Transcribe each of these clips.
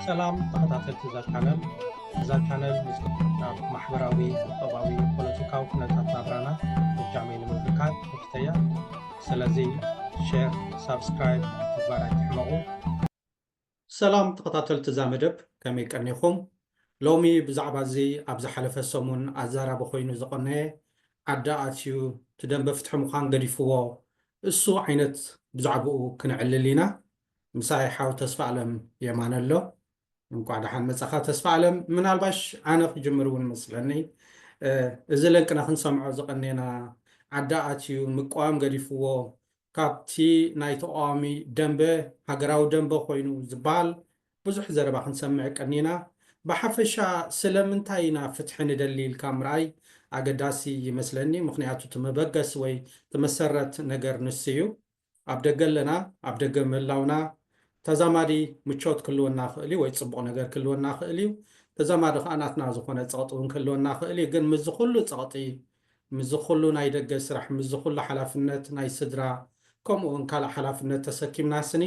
سلام تخطاتل تزال كانل نزقنا محبراوي طباوي بوليتيكاو كنتات نابرانا بجامعين مملكات مكتيا سلازي شير سابسكرايب مبارك تحمقو سلام تخطاتل تزامدب كمي كرنيخم لومي بزعب زي أبز حلف السمون أزارة بخوينو زقناه عدا أتيو تدن بفتح مخان قريفوه السو عينت بزعبو كنعللينا مساي حاو تسفع لهم يمان الله እንኳን ደሓን መጻኻ ተስፋ ዓለም ምናልባሽ ኣነ ክጅምር እውን መስለኒ እዚ ለንቅና ክንሰምዖ ዝቐኒና ዓዳ ኣትዩ ምቋም ገዲፍዎ ካብቲ ናይ ተቃዋሚ ደንበ ሃገራዊ ደንበ ኮይኑ ዝበሃል ብዙሕ ዘረባ ክንሰምዕ ቀኒና ብሓፈሻ ስለምንታይ ኢና ፍትሒ ንደሊ ኢልካ ምርኣይ ኣገዳሲ ይመስለኒ ምክንያቱ ትመበገስ ወይ ትመሰረት ነገር ንስ እዩ ኣብ ደገ ኣለና ኣብ ደገ ምህላውና ተዛማዲ ምቾት ክልወና ክእል ወይ ፅቡቅ ነገር ክልወና ክእል እዩ ተዛማዲ ከዓ ናትና ዝኾነ ፀቕጢ እውን ክልወና ክእል እዩ ግን ምዝ ኩሉ ፀቕጢ ምዝ ኩሉ ናይ ደገ ስራሕ ምዝ ኩሉ ሓላፍነት ናይ ስድራ ከምኡ እውን ካልእ ሓላፍነት ተሰኪምና ስኒ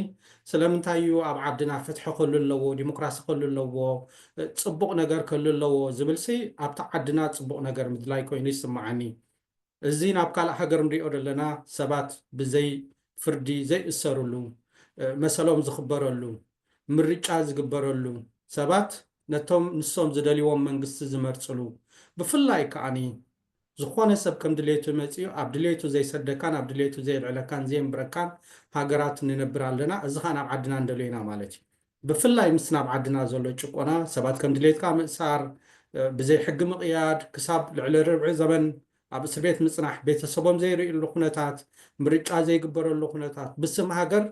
ስለምንታይ እዩ ኣብ ዓድና ፍትሒ ክህሉ ኣለዎ ዲሞክራሲ ክህሉ ኣለዎ ፅቡቅ ነገር ክህሉ ኣለዎ ዝብልሲ ኣብቲ ዓድና ፅቡቅ ነገር ምድላይ ኮይኑ ይስማዓኒ እዚ ናብ ካልእ ሃገር ንሪኦ ዘለና ሰባት ብዘይ ፍርዲ ዘይእሰሩሉ መሰሎም ዝኽበረሉ ምርጫ ዝግበረሉ ሰባት ነቶም ንሶም ዝደልይዎም መንግስቲ ዝመርፅሉ ብፍላይ ከዓኒ ዝኾነ ሰብ ከም ድሌቱ መፅኡ ኣብ ድሌቱ ዘይሰደካን ኣብ ድሌቱ ዘይልዕለካን ዘየንብረካን ሃገራት ንነብር ኣለና እዚ ከዓ ናብ ዓድና እንደልዩና ማለት እዩ ብፍላይ ምስ ናብ ዓድና ዘሎ ጭቆና ሰባት ከም ድሌትካ ምእሳር ብዘይ ሕጊ ምቕያድ ክሳብ ልዕሊ ርብዒ ዘመን ኣብ እስር ቤት ምፅናሕ ቤተሰቦም ዘይርእሉ ኩነታት ምርጫ ዘይግበረሉ ኩነታት ብስም ሃገር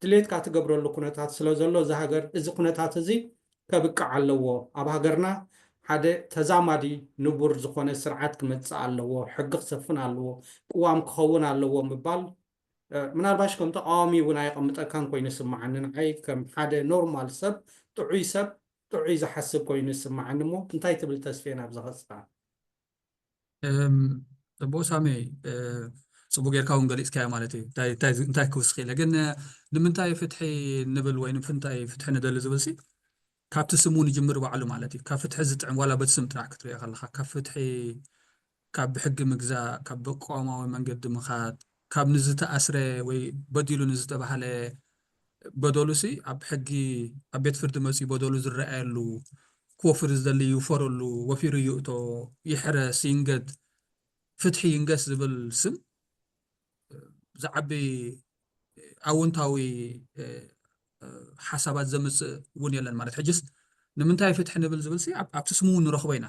ድሌትካ ትገብረሉ ኩነታት ስለ ዘሎ እዚ ሃገር እዚ ኩነታት እዚ ከብቅዕ ኣለዎ ኣብ ሃገርና ሓደ ተዛማዲ ንቡር ዝኾነ ስርዓት ክመፅእ ኣለዎ ሕጊ ክሰፍን ኣለዎ ቅዋም ክኸውን ኣለዎ ምባል ምናልባሽ ከም ተቃዋሚ እውን ኣይቐምጠካን ኮይኑ ይስማዓኒ ንዓይ ከም ሓደ ኖርማል ሰብ ጥዑይ ዝሓስብ ኮይኑ ይስማዓኒ እሞ እንታይ ትብል ተስፌን ኣብ ዝኸፅታ ቦሳሜ ጽቡቅ ጌርካ እውን ገሊጽካዮ ማለት እዩ እንታይ ክውስኽ ኢለ ግን ንምንታይ ፍትሒ ንብል ወይ ንምንታይ ፍትሒ ንደሊ ዝብልሲ ካብቲ ስሙ ንጅምር ባዕሉ ማለት እዩ ካብ ፍትሒ ዝጥዕም ዋላ በቲ ስም ጥራሕ ክትሪኦ ከለካ ካብ ፍትሒ ካብ ብሕጊ ምግዛእ ካብ ብቆማዊ መንገዲ ምኻድ ካብ ንዝተኣስረ ወይ በዲሉ ንዝተባሃለ በደሉሲ ኣብ ሕጊ ኣብ ቤት ፍርዲ መፅኡ በደሉ ዝረኣየሉ ክወፍር ዝደሊ ይውፈረሉ ወፊሩ ይእቶ ይሕረስ ይንገድ ፍትሒ ይንገስ ዝብል ስም ዝዓቢ ኣወንታዊ ሓሳባት ዘምፅእ እውን የለን ማለት ሕጅስ ንምንታይ ፍትሒ ንብል ዝብልሲ ኣብቲ ስሙ እውን ንረኽቦ ኢና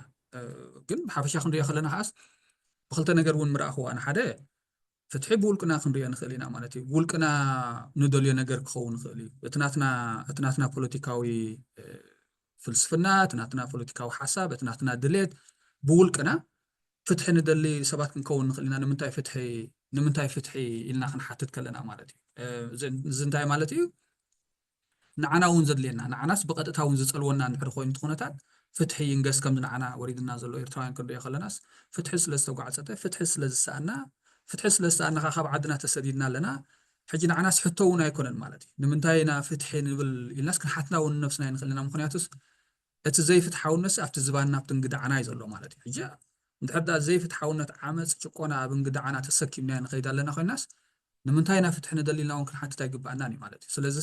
ግን ብሓፈሻ ክንሪኦ ከለና ከዓስ ብክልተ ነገር እውን ምርኣኽዎ ኣነ ሓደ ፍትሒ ብውልቅና ክንሪኦ ንኽእል ኢና ማለት እዩ ውልቅና ንደልዮ ነገር ክኸውን ንኽእል እዩ እቲ ናትና ፖለቲካዊ ፍልስፍና እቲ ናትና ፖለቲካዊ ሓሳብ እቲ ናትና ድሌት ብውልቅና ፍትሒ ንደሊ ሰባት ክንከውን ንኽእል ኢና ንምንታይ ፍትሒ ኢልና ክንሓትት ከለና ማለት እዩ እዚ እንታይ ማለት እዩ ንዓና እውን ዘድልየና ንዓናስ ብቐጥታ እውን ዝፀልወና ንድሕሪ ኮይኑ ኩነታት ፍትሒ ይንገስ ከምዚ ንዓና ወሪድና ዘሎ ኤርትራውያን ክንሪኦ ከለናስ ፍትሒ ስለዝተጓዓፀተ ፍትሒ ስለዝሰኣና ካብ ዓድና ተሰዲድና ኣለና ሕጂ ንዓናስ ሕቶ እውን ኣይኮነን ማለት እዩ ንምንታይ ኢና ፍትሒ ንብል ኢልናስ ክንሓትና እውን ነፍስና ንኽእል ኢና ምክንያቱስ እቲ ዘይፍትሓውነት ኣብቲ ዝባና ኣብቲ እንግዳዓና እዩ ዘሎ ማለት እዩ ሕጂ እንድሕር ዘይፍትሓውነት ዓመፅ ጭቆና ኣብ እንግዳዓና ተሰኪምና ንኸይድ ኣለና ኮይናስ ንምንታይ ኢና ፍትሒ ንደሊ ኢልና እውን ክንሓትት ኣይግባአናን እዩ ማለት እዩ ስለዚ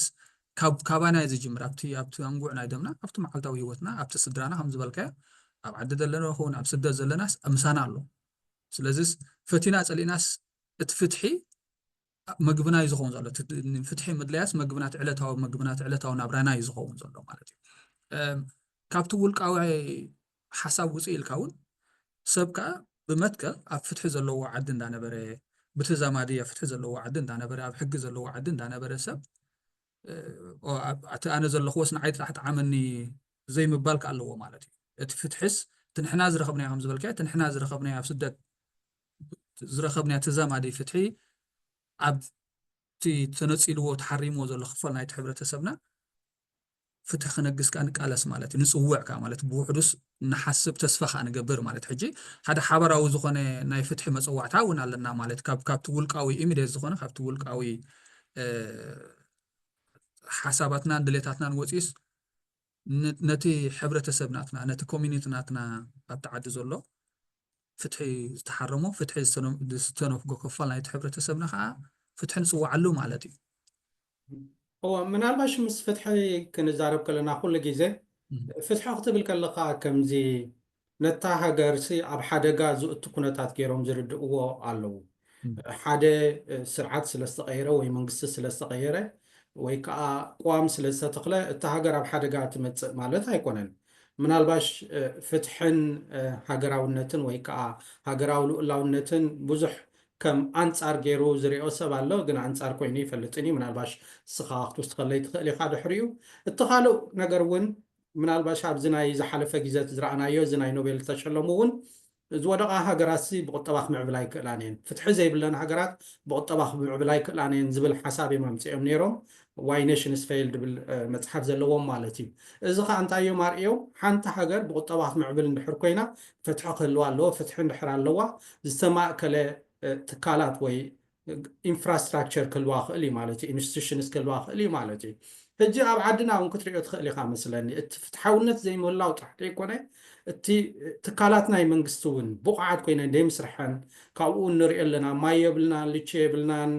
ካባና እዩ ዝጅምር ኣብቲ ኣንጉዕ ናይ ደምና ኣብቲ መዓልታዊ ሂወትና ኣብቲ ስድራና ከም ዝበልካዮ ኣብ ዓዲ ዘለና ይኹን ኣብ ስደት ዘለናስ ምሳና ኣሎ ስለዚ ፈቲና ፀሊእናስ እቲ ፍትሒ መግብና እዩ ዝኸውን ዘሎ ፍትሒ ምድለያስ መግብናት ዕለታዊ ናብራና እዩ ዝኸውን ዘሎ ማለት እዩ ካብቲ ውልቃዊ ሓሳብ ውፅእ ኢልካ እውን ሰብ ከዓ ብመትከል ኣብ ፍትሒ ዘለዎ ዓዲ እንዳነበረ ብተዛማዲ ኣብ ፍትሒ ዘለዎ ዓዲ እንዳነበረ ኣብ ሕጊ ዘለዎ ዓዲ እንዳነበረ ሰብ ኣነ ዘለኽዎስ ንዓይ ጥራሕ ዓመኒ ዘይምባልካ ኣለዎ ማለት እዩ እቲ ፍትሕስ ትንሕና ዝረኸብናዮ ከም ዝበልካ ትንሕና ዝረኸብናዮ ኣብ ስደት ዝረኸብናዮ ተዛማዲ ፍትሒ ኣብቲ ተነፂልዎ ተሓሪምዎ ዘሎ ክፋል ናይቲ ሕብረተሰብና ፍትሒ ክነግስ ከዓ ንቃለስ ማለት እዩ ንፅውዕ ከዓ ማለት ብውሕዱስ ንሓስብ ተስፋ ከዓ ንገብር ማለት ሕጂ ሓደ ሓበራዊ ዝኾነ ናይ ፍትሒ መፀዋዕታ እውን ኣለና ማለት ካብቲ ውልቃዊ ኢሚድየት ዝኾነ ካብቲ ውልቃዊ ሓሳባትናን ድሌታትናን ወፂስ نتي ሕብረተሰብ ናትና ነቲ ኮሚኒቲ ናትና ኣብቲ ዓዲ ዘሎ ፍትሒ ዝተሓረሞ ፍትሒ ዝተነፍጎ ክፋል ናይቲ ሕብረተሰብና ከዓ ፍትሒ ንፅዋዓሉ ማለት እዩ هو ምናልባሽ ምስ ፍትሒ ክንዛረብ ከለና ኩሉ ግዜ ፍትሒ ክትብል ከለካ ከምዚ ነታ ሃገርሲ ኣብ ሓደጋ ዝእቱ ኩነታት ገይሮም ዝርድእዎ ኣለዉ ሓደ ስርዓት ስለ ዝተቐየረ ወይ መንግስቲ ስለ ዝተቐየረ ወይ ከዓ ቋም ስለ ዝተተኽለ እቲ ሃገር ኣብ ሓደጋ ትመፅእ ማለት ኣይኮነን ምናልባሽ ፍትሕን ሃገራውነትን ወይ ከዓ ሃገራዊ ልኡላውነትን ብዙሕ ከም ኣንጻር ገይሩ ዝሪኦ ሰብ ኣሎ ግን ኣንጻር ኮይኑ ይፈልጥኒ ምናልባሽ ስኻ ክትወስድ ከለይ ትኽእል ኢኻ ድሕሪኡ እቲ ካልእ ነገር እውን ምናልባሽ ኣብዚ ናይ ዝሓለፈ ግዜት ዝረኣናዮ እዚ ናይ ኖቤል ዝተሸለሙ እውን ዝወደቓ ሃገራት ብቁጠባ ክምዕብላ ይክእላን እየን ፍትሒ ዘይብለን ሃገራት ብቁጠባ ክምዕብላ ይክእላን እየን ዝብል ሓሳብ እዮም ኣምፂኦም ነይሮም ዋይ ኔሽንስ ፌይል ድብል መፅሓፍ ዘለዎም ማለት እዩ እዚ ከዓ እንታይ እዮም ኣርእዮም ሓንቲ ሃገር ብቁጠባ ክትምዕብል እንድሕር ኮይና ፍትሒ ክህልዋ ኣለዎ ፍትሒ እንድሕር ኣለዋ ዝተማእከለ ትካላት ወይ ኢንፍራስትራክቸር ክህልዋ ክእል እዩ ማለት እዩ ኢንስቲቱሽንስ ክህልዋ ክእል እዩ ማለት እዩ ሕጂ ኣብ ዓድና እውን ክትሪኦ ትኽእል ኢኻ መስለኒ እቲ ፍትሓውነት ዘይምህላው ጥራሕ ዘይኮነ እቲ ትካላት ናይ መንግስቲ እውን ብቑዓት ኮይነን ደይምስርሐን ካብኡ ንሪኦ ኣለና ማይ የብልና ልቺ የብልናን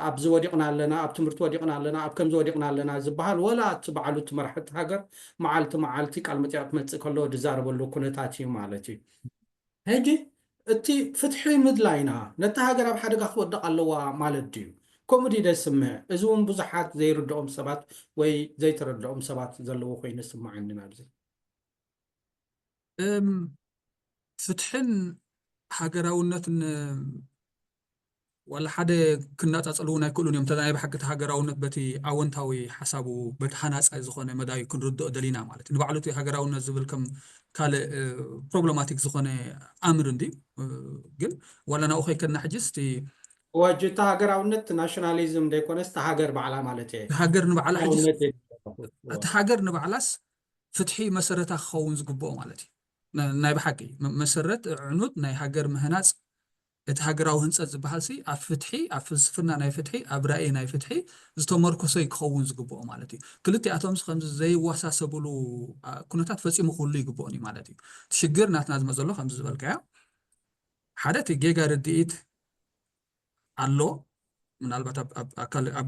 ኣብዚ ወዲቕና ኣለና ኣብ ትምህርቲ ወዲቕና ኣለና ኣብ ከምዚ ወዲቕና ኣለና ዝበሃል ወላ እቲ በዓሉ እቲ መራሕቲ ሃገር መዓልቲ መዓልቲ ቃል መፅያ ክመፅእ ከሎ ዝዛረበሉ ኩነታት እዩ ማለት እዩ ሕጂ እቲ ፍትሒ ምድላይና ነታ ሃገር ኣብ ሓደጋ ክትወድቕ ኣለዋ ማለት ድዩ ከምኡ ድዩ ደስምዕ እዚ እውን ብዙሓት ዘይርድኦም ሰባት ወይ ዘይተረድኦም ሰባት ዘለዎ ኮይኑ ስማዓኒ ናብዚ ፍትሕን ሃገራውነትን ዋላ ሓደ ክናፃፀሉ እውን ኣይክእሉን እዮም ተናይ ብሓቂ እቲ ሃገራውነት በቲ ኣወንታዊ ሓሳቡ በቲ ሃናፃይ ዝኾነ መዳይ ክንርድኦ ደሊና ማለት እዩ ንባዕሉ እቲ ሃገራውነት ዝብል ከም ካልእ ፕሮብለማቲክ ዝኾነ ኣምር እንዲ ግን ዋላ ናብኡ ከይከድና ሕጂስ እቲ ወጅ እቲ ሃገራውነት ናሽናሊዝም ደይኮነስ እቲ ሃገር ባዕላ ማለት እየ ሃገር ንባዕላ ሕጂስ እቲ ሃገር ንባዕላስ ፍትሒ መሰረታ ክኸውን ዝግብኦ ማለት እዩ ናይ ብሓቂ መሰረት ዕኑድ ናይ ሃገር ምህናፅ እቲ ሃገራዊ ህንፀት ዝበሃል ሲ ኣብ ፍትሒ ኣብ ፍልስፍና ናይ ፍትሒ ኣብ ራእይ ናይ ፍትሒ ዝተመርኮሰ ክኸውን ዝግብኦ ማለት እዩ ክልቲኣቶምስ ከምዚ ዘይወሳሰብሉ ኩነታት ፈፂሙ ክህሉ ይግብኦን እዩ ማለት እዩ እቲ ሽግር ናትና ዝመፅ ዘሎ ከምዚ ዝበልካዮ ሓደ እቲ ጌጋ ርድኢት ኣሎ ምናልባት ኣብ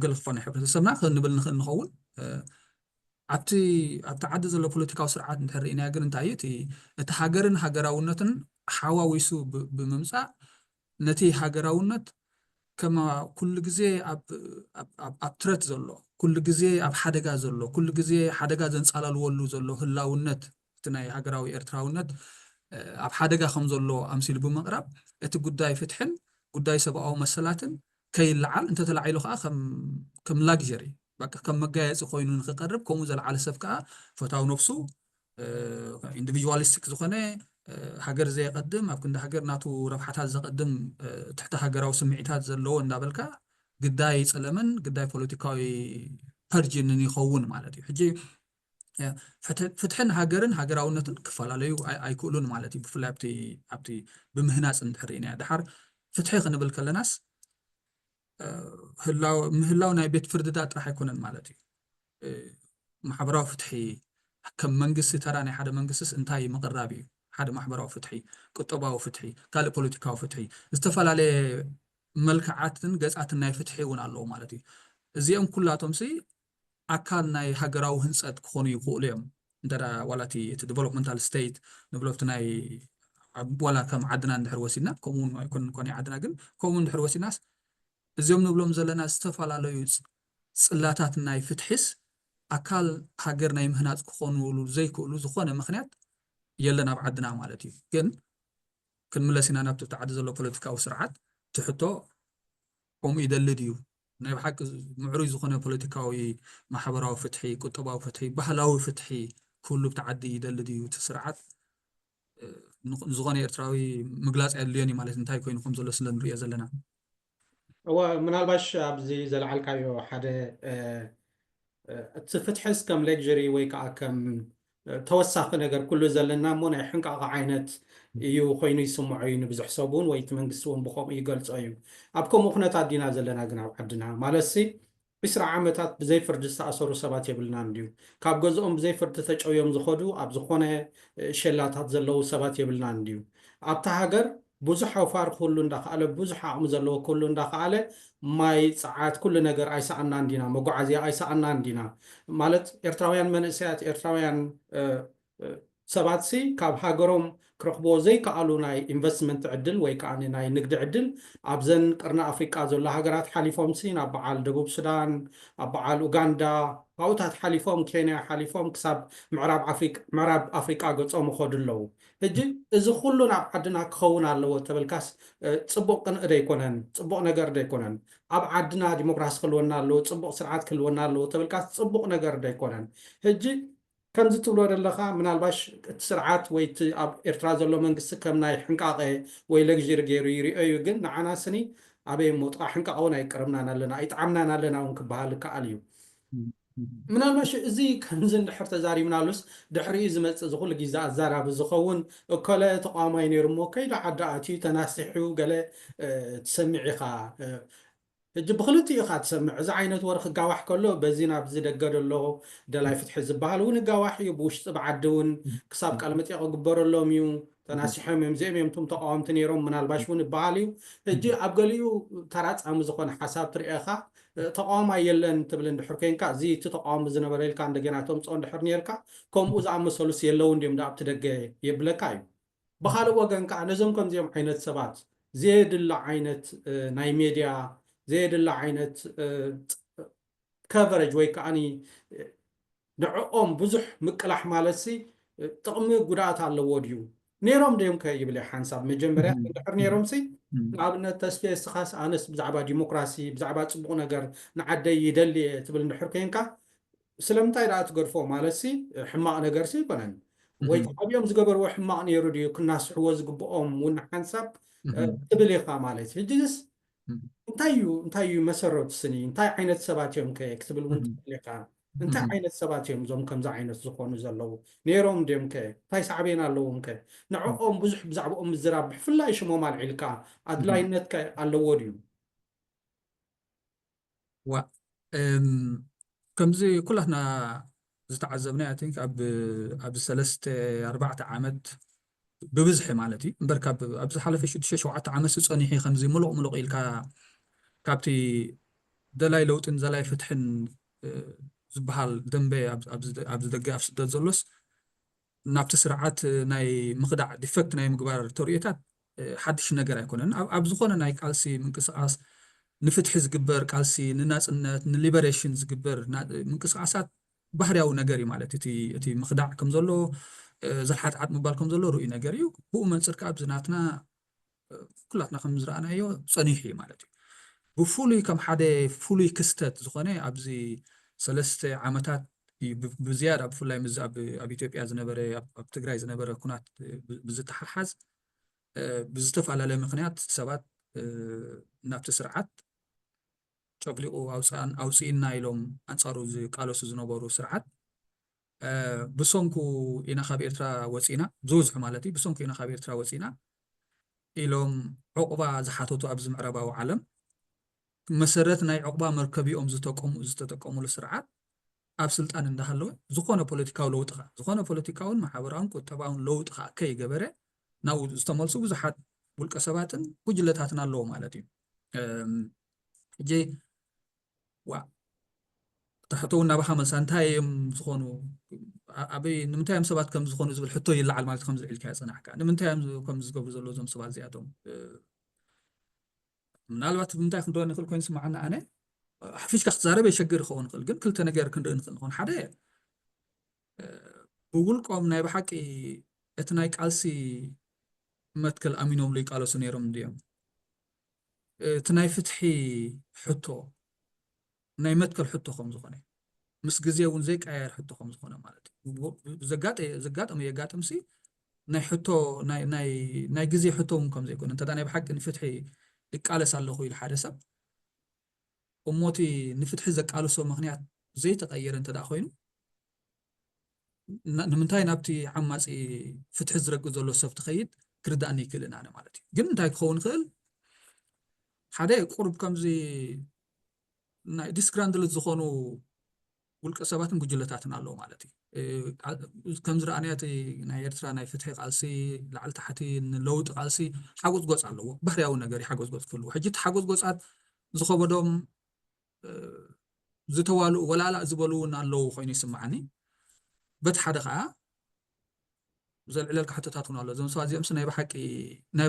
ገለ ክፋል ናይ ሕብረተሰብና ክንብል ንኽእል ንኸውን ኣብቲ ዓዲ ዘሎ ፖለቲካዊ ስርዓት እንተሪእና ግን እንታይ እዩ እቲ ሃገርን ሃገራውነትን ሓዋዊሱ ብምምፃእ ነቲ ሃገራውነት ከማ ኩሉ ግዜ ኣብ ትረት ዘሎ ኩሉ ግዜ ኣብ ሓደጋ ዘሎ ኩሉ ግዜ ሓደጋ ዘንፃላልወሉ ዘሎ ህላውነት እቲ ናይ ሃገራዊ ኤርትራውነት ኣብ ሓደጋ ከም ዘሎ ኣምሲሉ ብምቕራብ እቲ ጉዳይ ፍትሕን ጉዳይ ሰብኣዊ መሰላትን ከይለዓል እንተተላዒሉ ከዓ ከም ላግዠሪ በቃ ከም መጋየፂ ኮይኑ ንክቀርብ ከምኡ ዘለዓለ ሰብ ከዓ ፈታዊ ነፍሱ ኢንዲቪጁዋሊስቲክ ዝኾነ ሃገር ዘየቀድም ኣብ ክንዲ ሃገር ናቱ ረብሓታት ዘቀድም ትሕቲ ሃገራዊ ስምዒታት ዘለዎ እንዳበልካ ግዳይ ፀለምን ግዳይ ፖለቲካዊ ፐርጅንን ይኸውን ማለት እዩ ሕጂ ፍትሕን ሃገርን ሃገራውነትን ክፈላለዩ ኣይክእሉን ማለት እዩ ብፍላይ ኣብቲ ብምህናፅ እንድሕር ኢና ድሓር ፍትሒ ክንብል ከለናስ ምህላው ናይ ቤት ፍርድታት ጥራሕ ኣይኮነን ማለት እዩ ማሕበራዊ ፍትሒ ከም መንግስቲ ተራ ናይ ሓደ መንግስትስ እንታይ ምቕራብ እዩ ሓደ ማሕበራዊ ፍትሒ ቁጠባዊ ፍትሒ ካልእ ፖለቲካዊ ፍትሒ ዝተፈላለየ መልክዓትን ገፃትን ናይ ፍትሒ እውን ኣለዎ ማለት እዩ እዚኦም ኩላቶምሲ ኣካል ናይ ሃገራዊ ህንፀት ክኾኑ ይኽእሉ እዮም እንተዳ ዋላቲ እቲ ዲቨሎፕመንታል ስቴት ንብሎብቲ ናይ ዋላ ከም ዓድና እንድሕር ወሲድና ከምኡውን ኣይኮነን ኮነ ዓድና ግን ከምኡ እንድሕር ወሲድናስ እዚኦም ንብሎም ዘለና ዝተፈላለዩ ፅላታት ናይ ፍትሒስ ኣካል ሃገር ናይ ምህናፅ ክኾኑሉ ዘይክእሉ ዝኾነ ምክንያት የለን ኣብ ዓድና ማለት እዩ ግን ክንምለስ ኢና ናብቲ ዓዲ ዘሎ ፖለቲካዊ ስርዓት ትሕቶ ከምኡ ይደሊ ድዩ ናይ ብሓቂ ምዕሩይ ዝኾነ ፖለቲካዊ ማሕበራዊ ፍትሒ ቁጠባዊ ፍትሒ ባህላዊ ፍትሒ ኩሉ ብቲ ዓዲ ይደሊ ድዩ እቲ ስርዓት ዝኾነ ኤርትራዊ ምግላፅ የድልዮን እዩ ማለት እንታይ ኮይኑ ከም ዘሎ ስለ ንሪኦ ዘለና ምናልባሽ ኣብዚ ዘለዓልካዮ ሓደ እቲ ፍትሕስ ከም ሌክዠሪ ወይ ከዓ ከም ተወሳኺ ነገር ኩሉ ዘለና እሞ ናይ ሕንቃቕ ዓይነት እዩ ኮይኑ ይስምዖ እዩ ንብዙሕ ሰብ እውን ወይ እቲ መንግስቲ እውን ብከምኡ ይገልፆ እዩ ኣብ ከምኡ ኩነታት ዲና ዘለና ግን ኣብ ዓድና ማለት ሲ بسرعة عمتات بزي فرد استأثروا سبات يبلنا نديو كاب جزءهم بزي فرد تجاويهم زخدو أب زخونة شلاتات زلوا سبات يبلنا نديو أبتا هاجر بزح وفار كلون دخله بزح عم زلوا كلون دخله ماي ساعات كل نجار أي ساعة عندنا مقعزي أي ساعة عندنا مالت إرتراويان من ساعات إرتراويان سبات سي كاب هاجرهم كرخبو زي كقالوا ناي investment عدل وي كأني ناي نقد عدل أبزن قرنا أفريقيا زولا هاجرات حليفهم سين أبعال دبوب السودان أبعال أوغندا أوتات حليفهم كينيا حليفهم كسب معرب أفريقيا قصهم خود اللو هجي إذا كلنا عدنا كونا اللو تبلكاس تصبق نقدر يكونن تصبق نقدر يكونن أبعدنا ديمقراطية كلونا اللو تصبق سرعات كلونا اللو تبلكاس تصبق نقدر يكونن هجي كم زتولو للخا من الباش سرعات ويت أب إرتراز منقص كم ناي حنقاقه ويلجير جيرو يري أيو جن نعنا سني أبي موت حنقاقونا يكرمنا لنا يتعاملنا لنا ونكبها كأليو من الباش زي كم زين حرت زاري من الباش دحري زمت زغل جزاء زارع بزخون كلا تقامين يرمو كيدا عداتي تناسحو قال تسمعي خا بخلتي إخا تسمع إذا عينت ورخ قاوح كله بزينا بزيدقر له دلاي فتح الزبال ون قاوح يبوش تبعدون كساب كلمتي أقبر له ميو تناسحهم يمزيم يمتم تقام تنيرهم من الباشون باليو هجي أبقليو ترات أم زخون حساب تريخا تقام يلن تبلن دحركين كا زي تقام زنبريل كان دجناتهم تصون دحرنيركا كم أز عم سولس يلون ديم داب تدقى يبلكاي بخالو وجن كا نزم كم زيم عينت سبات زيد العينت ناي ميديا زيد العينت كفرج ويكاني نعقم بزح مكلح مالسي تقمي قرات على وديو نيروم ديم كيبلي حنساب مجمرة دحر نيروم سي لابنا تسفيه استخاص أنس بزعبا ديمقراسي بزعبا تصبغ نقر نعدي يدلي تبل نحر كينكا سلمتاي رات غرفو مالسي حماق نقر سي بنان ويتعبيهم زقبر وحماق نيرو ديو كنا سحوز قبقهم ون حنساب تبلي خا مالسي جيس انتايو مسرت سني انتاي عينت سباتيوم كتب المنطقه انتاي عينت سباتيوم زوم كم زع عينت زخونو زلو نيروم ديم تاي صعبين اللوم نعقهم بزح بزعبهم الزراب فلا شمو مال علكا ادلاينت اللو ديو و كمزي كلنا زتعذبنا اتينك اب 3 4 عامات ببزح مالتي بركب ابز حلف شو 7 عامات صنيحي خمزي ملق إلكا كابتي دلاي لوتن زلاي فتحن زبحال دنبي ابز دقاف سدد زلوس نابت سرعات ناي مخدع ديفكت ناي مقبار توريتات حدش نقر يكونن ابز خونا ناي قالسي منقصاص نفتح زقبر قالسي نناصنت نليبريشن زقبر منقصاصات بحرياو نقري مالتي تي مخدع كم زلو زلحات عاد مبالكم زلو رؤي نقريو بو منصر كابزناتنا كلاتنا خمزرانا ايو صنيحي مالتي بفولي كم حدا فولي كستت زخونه ابزي 3 عامات بزياده بفولي مزاب اب اثيوبيا زنبره اب تግራይ زنبره كنات بزتححز بزتفعل على مخنيات سبات نفس سرعات ጨፍሊቁ አውፅኢና ኢሎም አንጻሩ ቃሎስ ዝነበሩ ስርዓት ብሶንኩ ኢና ካብ ኤርትራ ወፂና ዝውዝሑ ማለት እዩ ብሶንኩ ኢና ካብ ኤርትራ ወፂና ኢሎም ዕቁባ ዝሓተቱ ኣብዚ ምዕራባዊ ዓለም መሰረት ናይ ዕቁባ መርከቢኦም ዝተጠቀሙሉ ስርዓት ኣብ ስልጣን እንዳሃለወ ዝኾነ ፖለቲካዊ ለውጥ ዝኾነ ፖለቲካውን ማሕበራውን ቁጠባውን ለውጥ ከይገበረ ናው ዝተመልሱ ብዙሓት ውልቀ ሰባትን ጉጅለታትን ኣለዎ ማለት እዩ እጂ تحتونا بحمل سنتايم زخونو أبي نمتايم سبات كم زخونو زبل حتى يلعب مالت خمس الكاس أنا حكى نمتايم كم زقبل زلوا زم سبات زيادهم من الوقت نمتايم خندوا نخل كوين سمعنا أنا حفيش كاختزارة بيشجر خون خل قل كل تنجار كندوا نخل خون حدا بقولكم نايب حكي اتنايك ألسي متكل أمينهم ليك على سنيرهم ديم تناي فتحي حتو ناي متكل حتو خمس خوني مس جزيون زيك عيار حتو خمس خونة مالتي زقات أم يقات أمسي ناي حتو ناي جزي حتو مكم زيكون أنت داني بحق نفتحي إقالة سال خوي الحادثة وموتي نفتحي زك قالوا سو مغنيات زي تغير أنت دا خوينو نمنتاي نابتي عماسي فتح زرق زلو سوف تخيد كرداني كلنا أنا مالتي قلنا نتاي خون خل حدا قرب كم زي ናይ ዲስግራንድልት ዝኾኑ ውልቀ ሰባትን ጉጅለታትን ኣለዎ ማለት እዩ ከም ዝረኣናያት ናይ ኤርትራ ናይ ፍትሒ ቃልሲ ላዕሊ ታሕቲ ንለውጢ ቃልሲ ሓጎስ ጎፅ ኣለዎ ባህርያዊ ነገር ሓጎስ ጎፅ ክህልዎ ሕጂ እቲ ሓጎስ ጎፃት ዝኸበዶም ዝተዋልኡ ወላላ ዝበሉ እውን ኣለዉ ኮይኑ ይስማዓኒ በቲ ሓደ ከዓ ዘልዕለልካ ሕቶታት እውን ኣሎ እዞም ሰባት እዚኦምስ ናይ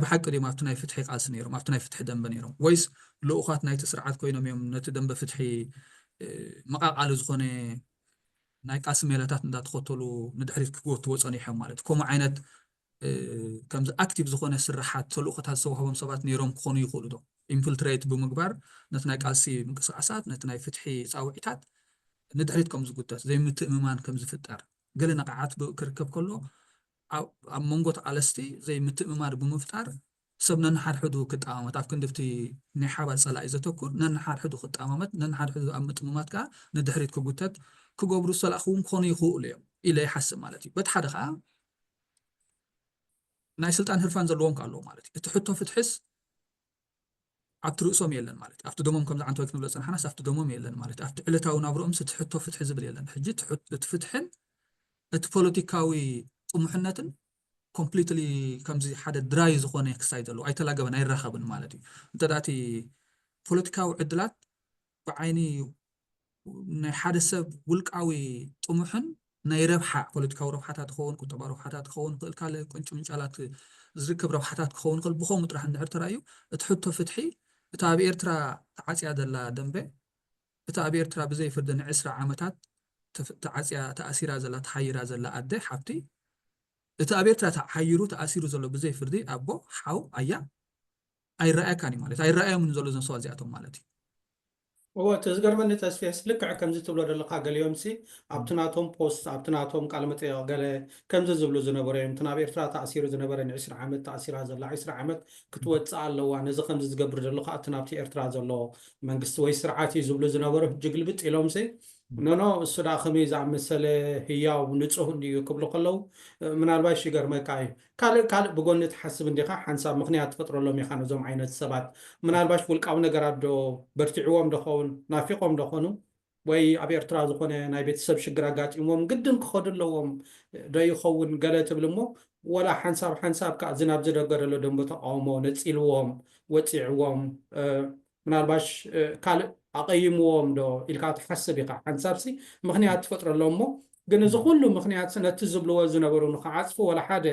ብሓቂ ድዮም ኣብቲ ናይ ፍትሒ ቃልሲ ነይሮም ኣብቲ ናይ ፍትሒ ደንበ ነይሮም ወይስ ልኡኻት ናይቲ ስርዓት ኮይኖም እዮም ነቲ ደንበ ፍትሒ መቃቃሊ ዝኾነ ናይ ቃልሲ ሜላታት እንዳተኸተሉ ንድሕሪት ክጎትዎ ፀኒሖም ማለት ከምኡ ዓይነት ከምዚ ኣክቲቭ ዝኾነ ስራሓት ተልእኾታት ዝተዋህቦም ሰባት ነይሮም ክኾኑ ይኽእሉ ዶ ኢንፊልትሬት ብምግባር ነቲ ናይ ቃልሲ ምንቅስቃሳት ነቲ ናይ ፍትሒ ፃውዒታት ንድሕሪት ከም ዝጉተት ዘይምትእምማን ከም ዝፍጠር ገለ ነቃዓት ክርከብ ከሎ ኣብ መንጎ ተቃለስቲ ዘይምትእምማን ብምፍጣር ሰብ ነንሓድሕዱ ክጠማመት ኣብ ክንድፍቲ ናይ ሓባር ፀላኢ ዘተኩር ነንሓድሕዱ ክጠማመት ነንሓድሕዱ ኣብ ምጥምማት ከዓ ንድሕሪት ክጉተት ክገብሩ ዝሰላእኽውን ክኾኑ ይኽእሉ እዮም ኢለ ይሓስብ ማለት እዩ በቲ ሓደ ከዓ ናይ ስልጣን ህርፋን ዘለዎም ኣለዎ ማለት እዩ እቲ ሕቶ ፍትሕስ ኣብቲ ርእሶም የለን ማለት እዩ ኣብቲ ደሞም ከምዚ ዓንተ ወይ ክንብሎ ፀናሕናስ ኣብቲ ደሞም የለን ማለት እዩ ኣብቲ ዕለታዊ ናብርኦምስ እቲ ሕቶ ፍትሒ ዝብል የለን ሕጂ እቲ ፍትሕን እቲ ፖለቲካዊ ጥሙሕነትን ኮምፕሊትሊ ከምዚ ሓደ ድራይ ዝኾነ ክሳይ ዘለዎ ኣይተላገበን ኣይራኸብን ማለት እዩ እንተዳእቲ ፖለቲካዊ ዕድላት ብዓይኒ ናይ ሓደ ሰብ ውልቃዊ ጥሙሕን ናይ ረብሓ ፖለቲካዊ ረብሓታት ክኸውን ቁጠባ ረብሓታት ክኸውን ክእል ካልእ ቁንጭ ምንጫላት ዝርከብ ረብሓታት ክኸውን ክእል ብኸምኡ ጥራሕ እንድሕር ተራእዩ እቲ ሕቶ ፍትሒ እታ ኣብ ኤርትራ ተዓፅያ ዘላ ደንበ እታ ኣብ ኤርትራ ብዘይ ፍርዲ ን20 ዓመታት ተዓፅያ ተኣሲራ ዘላ ተሓይራ ዘላ ኣደ ሓብቲ እቲ ኣብ ኤርትራ ተሓይሩ ተኣሲሩ ዘሎ ብዘይ ፍርዲ ኣቦ ሓው ኣያ ኣይረኣየካን እዩ ማለት ኣይረኣዮምን ዘሎ እዞም ሰባት እዚኣቶም ማለት እዩ ተዝገርመኒ ተስፊያስ ልክዕ ከምዚ ትብሎ ዘለካ ገሊዮምሲ ኣብቲ ናቶም ፖስት ኣብቲ ናቶም ቃል መጠይቕ ገለ ከምዚ ዝብሉ ዝነበሩ እዮም እቲ ናብ ኤርትራ ተኣሲሩ ዝነበረ ን20 ዓመት ተኣሲራ ዘላ 20 ዓመት ክትወፅእ ኣለዋ ነዚ ከምዚ ዝገብር ዘሎ ከዓ እቲ ናብቲ ኤርትራ ዘሎ መንግስቲ ወይ ስርዓት እዩ ዝብሉ ዝነበሩ ጅግልብጥ ኢሎምሲ ኖኖ እሱ ዳ ከመይ ዝኣመሰለ ህያው ንፁህ እንድዩ ክብሉ ከለዉ ምናልባሽ ይገርመካ እዩ ካልእ ብጎኒ ትሓስብ እንዲኻ ሓንሳብ ምክንያት ትፈጥረሎም ኢኻ ነዞም ዓይነት ሰባት ምናልባሽ ውልቃዊ ነገራት ዶ በርቲዕዎም doኸውን ናፊቆም doኾኑ ወይ ኣብ ኤርትራ ዝኾነ ናይ ቤተሰብ ሽግር ኣጋጢሞም ግድን ክኸዱ ኣለዎም ዶ ይኸውን ገለ ትብል እሞ ወላ ሓንሳብ ከዓ ዝናብ ዝደገደሎ ደንቦ ተቃውሞ ነፂልዎም ወፂዕዎም ምናልባሽ ካልእ ኣቀይምዎም ዶ ኢልካ ትሓስብ ኢኻ ሓንሳብሲ ምክንያት ትፈጥረሎም እሞ ግን እዚ ኩሉ ምክንያት ነቲ ዝብልዎ ዝነበሩ ንክዓፅፉ ወላ ሓደ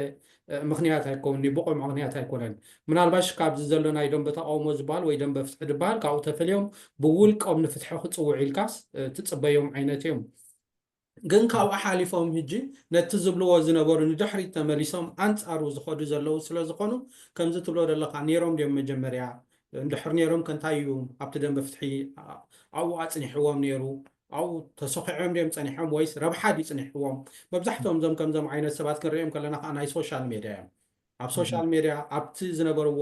ምክንያት ኣይኮውን ብቑዕ ምክንያት ኣይኮነን ምናልባሽ ካብዚ ዘሎ ናይ ደንበ ተቃውሞ ዝበሃል ወይ ደንበ ፍትሒ ዝበሃል ካብኡ ተፈልዮም ብውልቆም ንፍትሒ ክፅውዕ ኢልካስ ትፅበዮም ዓይነት እዮም ግን ካብኡ ሓሊፎም ሕጂ ነቲ ዝብልዎ ዝነበሩ ንድሕሪት ተመሊሶም ኣንፃሩ ዝኸዱ ዘለዉ ስለ ዝኾኑ ከምዚ ትብሎ ዘለካ ነይሮም ድዮም መጀመርያ እንድሕር ነይሮም ከንታይ እዩ ኣብቲ ደንበ ፍትሒ ኣብኡ ኣፅኒሕዎም ነይሩ ኣብኡ ተሰኺዖም ድዮም ፀኒሖም ወይስ ረብሓ ድዩ ፀኒሕዎም መብዛሕትኦም ዞም ከምዞም ዓይነት ሰባት ክንሪኦም ከለና ከዓ ናይ ሶሻል ሚድያ እዮም ኣብ ሶሻል ሚድያ ኣብቲ ዝነበርዎ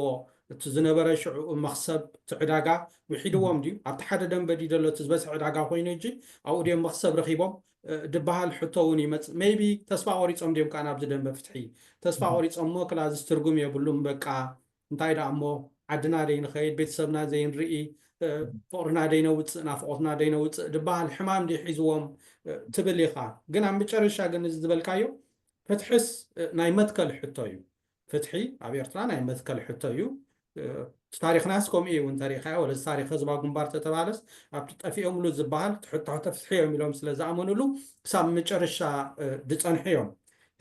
እቲ ዝነበረ ሽዑ መክሰብ እቲ ዕዳጋ ውሒድዎም ድዩ ኣብቲ ሓደ ደንበ ድዩ ዘሎ እቲ ዝበዝሐ ዕዳጋ ኮይኑ ሕጂ ኣብኡ ድዮም መክሰብ ረኺቦም ድበሃል ሕቶ እውን ይመፅእ ሜይቢ ተስፋ ቆሪፆም ድዮም ከዓ ናብዚ ደንበ ፍትሒ ተስፋ ቆሪፆም ሞ ክላዚ ትርጉም የብሉም በቃ እንታይ ዳ እሞ ዓድና ደይንኸይድ ቤተሰብና ዘይንርኢ ፍቅርና ደይነውፅእ ናፍቆትና ደይነውፅእ ድበሃል ሕማም ዲ ሒዝዎም ትብል ኢኻ ግን ኣብ መጨረሻ ግን ዝበልካዮ ፍትሕስ ናይ መትከል ሕቶ እዩ ፍትሒ ኣብ ኤርትራ ናይ መትከል ሕቶ እዩ ታሪክናስ ከምኡ እዩ እውን ተሪኻዮ ወለዚ ታሪክ ህዝባዊ ግንባር ተተባሃለስ ኣብቲ ጠፊኦምሉ ዝበሃል ትሕቶ ፍትሒ እዮም ኢሎም ስለ ዝኣመንሉ ክሳብ መጨረሻ ድፀንሑ እዮም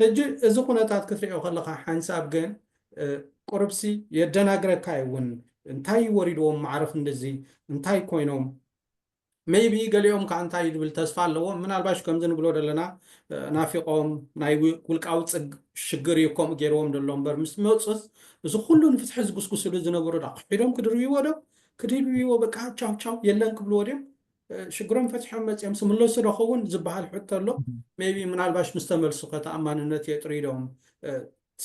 ሕጂ እዚ ኩነታት ክትሪኦ ከለካ ሓንሳብ ግን ቁርብሲ የደናግረካ እውን እንታይ ወሪድዎም ማዕረፍ እንደዚ እንታይ ኮይኖም ሜይቢ ገሊኦም ከዓ እንታይ ዝብል ተስፋ ኣለዎም ምናልባሽ ከምዚ ንብሎ ዘለና ናፊቆም ናይ ውልቃዊ ሽግር እዩ ከምኡ ገይርዎም ደሎ እምበር ምስ መፁስ እዚ ኩሉ ንፍትሒ ዝጉስጉስሉ ዝነበሩ ዳ ክሒዶም ክድርብይዎ ዶ ክድርብይዎ በቃ ቻው ቻው የለን ክብልዎ ድዮም ሽግሮም ፈትሖም መፅኦም ስምለሱ ደኸውን ዝበሃል ሕቶ ኣሎ ሜይቢ ምናልባሽ ምስ ተመልሱ ከተኣማንነት የጥሪዶም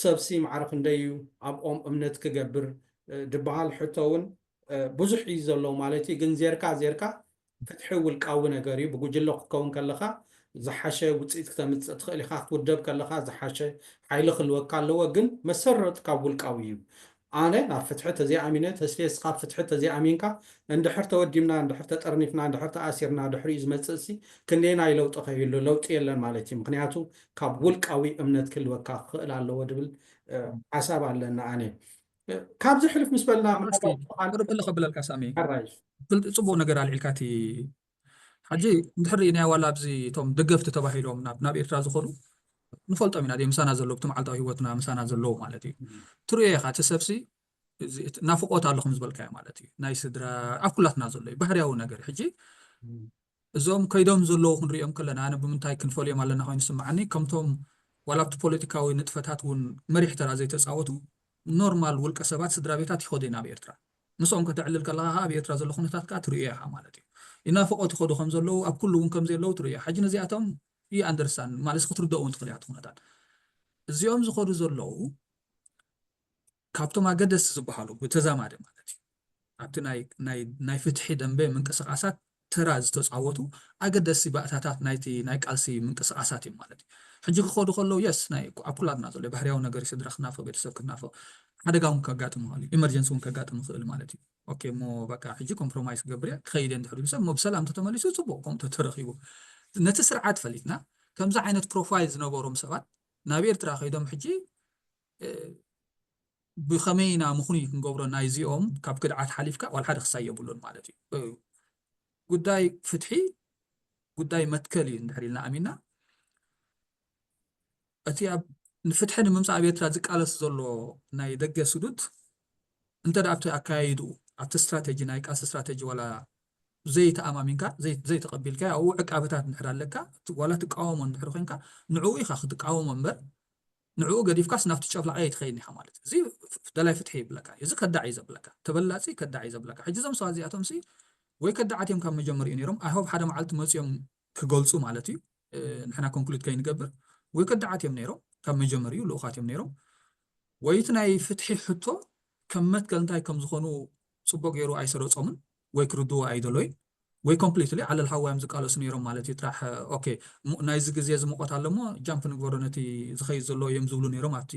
ሰብሲ ማዕረፍ እንደዩ ኣብኦም እምነት ክገብር ድበሃል ሕቶ እውን ብዙሕ እዩ ዘሎ ማለት እዩ ግን ዜርካ ፍትሒ ውልቃዊ ነገር እዩ ብጉጅለ ክትከውን ከለካ ዝሓሸ ውፅኢት ክተምፅእ ትኽእል ኢኻ ክትውደብ ከለካ ዝሓሸ ሓይሊ ክህልወካ ኣለዎ ግን መሰረት ካብ ውልቃዊ እዩ أنا فتحت زي أمينة تسليس قاب فتحت زي أمينكا عند حرت وديمنا عند حرت ترنيفنا عند حرت أسيرنا عند حريز متسسي كنينا يلو تخيل لو تيلا مالتي مقنياتو كابولك قوي أمنت كل وكا خيل على ودبل عصاب على أنا كاب زحلف مسبلنا من اسكي قرب اللي قبل الكاسامي الرئيس قلت صبو نجر على العلكاتي حجي ندحر إني ولا بزي توم دقفت تباهيلهم ناب إيرترا زخلو نفلط من هذه مسانا زلو بتمعلتا هيوتنا مسانا زلو مالتي تري خا تسفسي نافقوت ኣለኹም ዝበልካዮ ማለት እዩ ናይ ስድራ ኣብ ኩላትና ዘሎ እዩ ባህርያዊ ነገር ሕጂ እዞም ከይዶም ዘለዉ ክንሪኦም ከለና ኣነ ብምንታይ ክንፈልዮም ኣለና ኮይኑ ስምዓኒ ከምቶም ዋላብቲ ፖለቲካዊ ንጥፈታት እውን መሪሕ ተራ ዘይተፃወቱ ኖርማል ውልቀ ሰባት ስድራ ቤታት ይኸዱ ናብ ኤርትራ ምስኦም ከተዕልል ከለካ ኣብ ኤርትራ ዘሎ ኩነታት ከዓ ትርእዮ ኢኻ ማለት እዩ ይናፍቆት ይኸዱ ከም ዘለዉ ኣብ ኩሉ እውን ከም ዘለዉ ትርእዮ ሕጂ ነዚኣቶም ዩ ኣንደርስታንድ ማለት ክትርድኡ እውን ትኽእል ኢኻ እቲ ኩነታት እዚኦም ዝኸዱ ዘለዉ ካብቶም ኣገደስ ዝበሃሉ ብተዛማደ ማለት እዩ ኣብቲ ናይ ፍትሒ ደንበ ምንቅስቃሳት ተራ ዝተፃወቱ ኣገደሲ ባእታታት ናይ ቃልሲ ምንቅስቃሳት እዩ ማለት እዩ ሕጂ ክኸዱ ከለዉ የስ ኣብ ኩላትና ዘሎ ባህርያዊ ነገር ስድራ ክናፍቕ ቤተሰብ ክናፍቕ ሓደጋ እውን ከጋጥም ይኽእል እዩ ኢመርጀንሲ እውን ከጋጥም ይኽእል ማለት እዩ ኦኬ ሞ በቃ ሕጂ ኮምፕሮማይስ ክገብር እየ ክኸይደ እንድሕር ሰብ ሞ ብሰላም ተተመሊሱ ፅቡቅ ከምቶ ተረኺቡ ነቲ ስርዓት ፈሊጥና ከምዚ ዓይነት ፕሮፋይል ዝነበሮም ሰባት ናብ ኤርትራ ከይዶም ሕጂ ብኸመይና ምኹኒ ክንገብሮ ናይ እዚኦም ካብ ክድዓት ሓሊፍካ ዋላ ሓደ ክሳይ የብሉን ማለት እዩ ጉዳይ ፍትሒ ጉዳይ መትከል እዩ እንድሕር ኢልና ኣሚንና እቲ ኣብ ንፍትሒ ንምምፃእ ኣብ ኤርትራ ዝቃለስ ዘሎ ናይ ደገ ስዱድ እንተ ደኣ ኣብቲ ኣካያይዱ ኣብቲ ስትራቴጂ ናይ ቃልሲ ስትራቴጂ ዋላ ዘይተኣማሚንካ ዘይተቐቢልካ ኣብኡ ዕቃበታት እንድሕር ኣለካ ዋላ ትቃወሞ እንድሕር ኮንካ ንዕኡ ኢኻ ክትቃወሞ እምበር ንዕኡ ገዲፍካስ ናብቲ ጨፍላቐ ይትኸይድ ኢኻ ማለት እዩ እዚ ደላይ ፍትሒ ይብለካ እዚ ከዳዕ ዘብለካ ተበላፂ ከዳዕ ዘብለካ ሕጂ እዞም ሰባት እዚኣቶም ሲ ወይ ከዳዓትዮም ካብ መጀመሪኡ ነይሮም ኣይሆብ ሓደ መዓልቲ መፂኦም ክገልፁ ማለት እዩ ንሕና ኮንክሉድ ከይንገብር ወይ ከዳዓትዮም ነይሮም ካብ መጀመሪኡ ልኡኻት እዮም ነይሮም ወይ እቲ ናይ ፍትሒ ሕቶ ከም መትከል እንታይ ከም ዝኾኑ ፅቡቅ ገይሩ ኣይሰረፆምን ወይ ክርድዎ ኣይደሎይን ወይ ኮምፕሊትሊ ዓለል ሃዋዮም ዝቃለሱ ነይሮም ማለት እዩ ጥራሕ ኦኬ ናይዚ ግዜ ዝመቆት ኣሎ ሞ ጃምፕ ንግበሮ ነቲ ዝኸይድ ዘሎ እዮም ዝብሉ ነይሮም ኣብቲ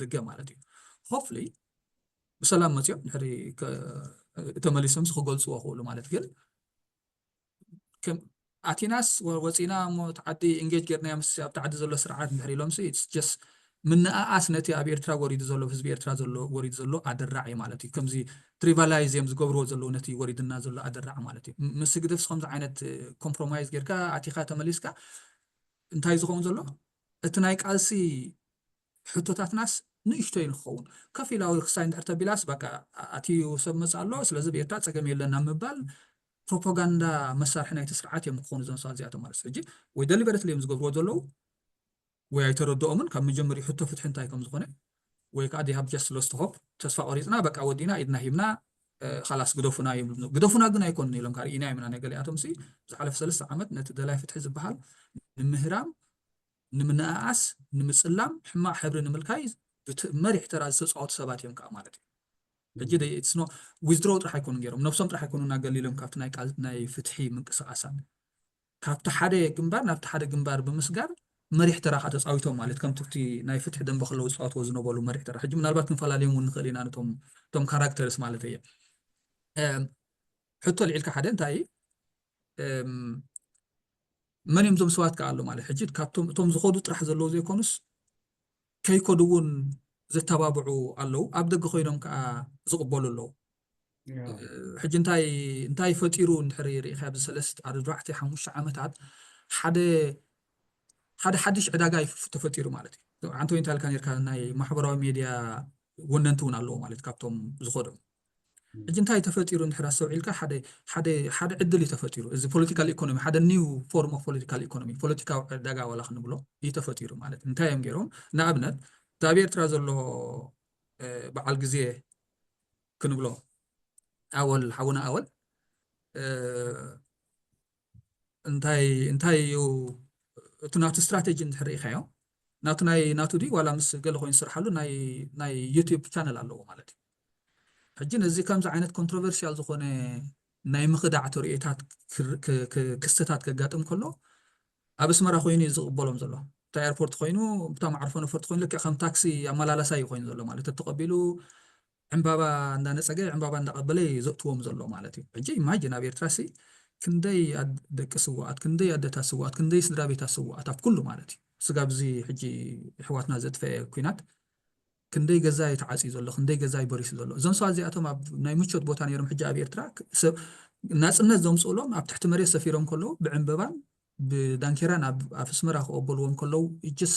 ደገ ማለት እዩ ሆፕሊ ብሰላም መፅኦም ድሕሪ ተመሊሶም ክገልፅዎ ክእሉ ማለት ግን ኣቲናስ ወፂና ሞ ተዓዲ ኢንጌጅ ጌርና ምስ ኣብቲ ዓዲ ዘሎ ስርዓት እንድሕር ኢሎም ኢትስ ጀስት ምንኣኣስ ነቲ ኣብ ኤርትራ ወሪዱ ዘሎ ህዝቢ ኤርትራ ዘሎ ወሪዱ ዘሎ ኣደራዕ እዩ ማለት እዩ ከምዚ ትሪቫላይዝ እዮም ዝገብርዎ ዘለዉ ነቲ ወሪድና ዘሎ ኣደራዕ ማለት እዩ ምስ ግድፍስ ከምዚ ዓይነት ኮምፕሮማይዝ ጌርካ ኣቲኻ ተመሊስካ እንታይ ዝኸውን ዘሎ እቲ ናይ ቃልሲ ሕቶታትናስ ንእሽተይ ንክኸውን ከፍ ኢላዊ ክሳይ እንድሕር ተቢላስ በቃ ኣትዩ ሰብ መፅእ ኣሎ ስለዚ ብኤርትራ ፀገም የለና ምባል ፕሮፓጋንዳ መሳርሒ ናይቲ ስርዓት እዮም ክኾኑ እዞም ሰባት እዚኣቶም ማለት ሕጂ ወይ ደሊበረትሊ እዮም ዝገብርዎ ዘለዉ ወይ ኣይተረድኦምን ካብ መጀመሪኡ ሕቶ ፍትሒ እንታይ ከም ዝኾነ ወይ ከዓ ዲሃብ ጀስት ሎስት ሆፕ ተስፋ ቆሪፅና በቃ ወዲና ኢድና ሂብና خلاص ግደፉና ይብሉ ግደፉና ግን ኣይኮኑን ኢሎም ካሪ ኢና ይምና ነገሊኣቶም ሲ ዝሓለፈ 3 ዓመት ነቲ ደላይ ፍትሒ ዝበሃል ንምህራም ንምንኣኣስ ንምፅላም ሕማቅ ሕብሪ ንምልካይ መሪሕ ተራ ዝተፃወቱ ሰባት እዮም ከዓ ማለት እዩ ሕጂ ኢትስ ኖ ዊዝድሮ ጥራሕ ኣይኮኑን ገይሮም ነብሶም ጥራሕ ኣይኮኑን እናገሊሎም ካብቲ ናይ ፍትሒ ምንቅስቃሳት ካብቲ ሓደ ግንባር ናብቲ ሓደ ግንባር ብምስጋር መሪሕ ተራ ተፃዊቶም ማለት ከም ትፍቲ ናይ ፍትሒ ደንበ ከለዉ ዝፃወትዎ ዝነበሩ መሪሕ ተራ ሕጂ ምናልባት ክንፈላለዮም እውን ንኽእል ኢና ነቶም ካራክተርስ ማለት እየ ሕቶ ልዒልካ ሓደ እንታይ መን እዮም እዞም ሰባት ከዓ ኣሎ ማለት ሕጂ ካብቶም እቶም ዝኸዱ ጥራሕ ዘለዉ ዘይኮኑስ ከይከዱ እውን ዘተባብዑ ኣለዉ ኣብ ደገ ኮይኖም ከዓ ዝቕበሉ ኣለዉ ሕጂ እንታይ ፈጢሩ እንድሕር ርኢኻ ኣብዚ 4-5 ዓመታት ሓደ ሓድሽ ዕዳጋ ተፈጢሩ ማለት እዩ አንተ ወይ እንታይ ልካ ናይ ማሕበራዊ ሚድያ ወነንቲ እውን ኣለዎ ማለት ካብቶም ዝኸዶም ሕጂ እንታይ ተፈጢሩ እንድሕር ኣሰብዒልካ ሓደ ዕድል እዩ ተፈጢሩ እዚ ፖለቲካል ኢኮኖሚ ሓደ ኒው ፎርም ኦፍ ፖለቲካል ኢኮኖሚ ፖለቲካዊ ዕዳጋ ዋላ ክንብሎ እዩ ተፈጢሩ ማለት እንታይ እዮም ገይሮም ንኣብነት ኣብ ኤርትራ ዘሎ በዓል ግዜ ክንብሎ ሓውና ኣወል እንታይ እዩ እቲ ናቱ ስትራቴጂ እንድሕር ኢኻዮ ናቱ ዲ ዋላ ምስ ገለ ኮይኑ ዝስርሓሉ ናይ ዩቲዩብ ቻነል ኣለዎ ማለት እዩ ሕጂ ነዚ ከምዚ ዓይነት ኮንትሮቨርሲያል ዝኾነ ናይ ምኽዳዕ ትርኢታት ክስተታት ከጋጥም ከሎ ኣብ ኣስመራ ኮይኑ ዝቕበሎም ዘሎ እታ ኤርፖርት ኮይኑ እታ ማዕርፎ ነፈርቲ ኮይኑ ልክዕ ከም ታክሲ ኣመላላሳ እዩ ኮይኑ ዘሎ ማለት ተቐቢሉ ዕምባባ እንዳነፀገ ዕምባባ እንዳቀበለ ዘእትዎም ዘሎ ማለት እዩ ሕጂ ኢማጂን ኣብ ኤርትራ ሲ ክንደይ ደቂ ስዋኣት ክንደይ ኣደታት ስዋኣት ክንደይ ስድራ ቤታት ስዋኣት ኣብ ኩሉ ማለት እዩ ስጋ ብዚ ሕጂ ኣሕዋትና ዘጥፈአ ኩናት ክንደይ ገዛይ ተዓፂ ዘሎ ክንደይ ገዛይ በሪሱ ዘሎ እዞም ሰባት እዚኣቶም ኣብ ናይ ምቾት ቦታ ነይሮም ሕጂ ኣብ ኤርትራ ናፅነት ዘምፅእሎም ኣብ ትሕቲ መሬት ሰፊሮም ከለዉ ብዕምበባን ብዳንኬራን ኣብ ኣስመራ ክቕበልዎም ከለዉ ጅስ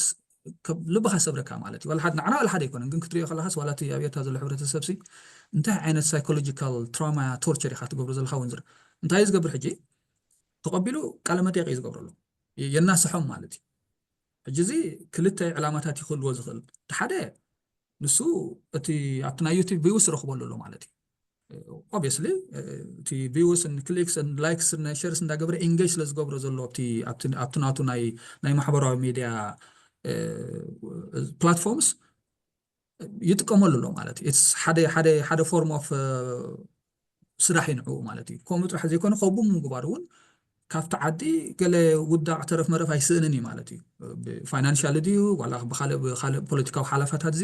ልብኻ ሰብረካ ማለት እዩ ዋላ ንዓና ዋላ ሓደ ኣይኮነን ግን ክትሪኦ ከለኻስ ዋላ እቲ ኣብ ኤርትራ ዘሎ ሕብረተሰብ ሲ እንታይ ዓይነት ሳይኮሎጂካል ትራውማ ቶርቸር ኢኻ ትገብሮ ዘለካ እውን ዝር እንታይ ዝገብር ሕጂ ተቐቢሉ ቃለ መጠይቅ እዩ ዝገብረሉ የናስሖም ማለት እዩ ሕጂ እዚ ክልተ ዕላማታት ይኽእልዎ ዝኽእል እቲ ሓደ ንሱ እቲ ኣብቲ ናይ ዩቲብ ቪውስ ረኽበሉ ኣሎ ማለት እዩ obviously እቲ ቪውስ ክሊክስ ላይክስ ሸርስ እንዳገበረ ኤንጌጅ ስለ ዝገብሮ ዘሎ ኣብቲ ናቱ ናይ ማሕበራዊ ሚድያ ፕላትፎርምስ ይጥቀመሉ ኣሎ ማለት እዩ ሓደ ፎርም ኦፍ ስራሕ ይንዕኡ ማለት እዩ ከምኡ ጥራሕ ዘይኮነ ከቡም ምግባር እውን ካብቲ ዓዲ ገለ ውዳቕ ተረፍ መረፍ ኣይስእንን እዩ ማለት እዩ ፋይናንሻል ድዩ ዋላ ብካልእ ፖለቲካዊ ሓላፋታት እዚ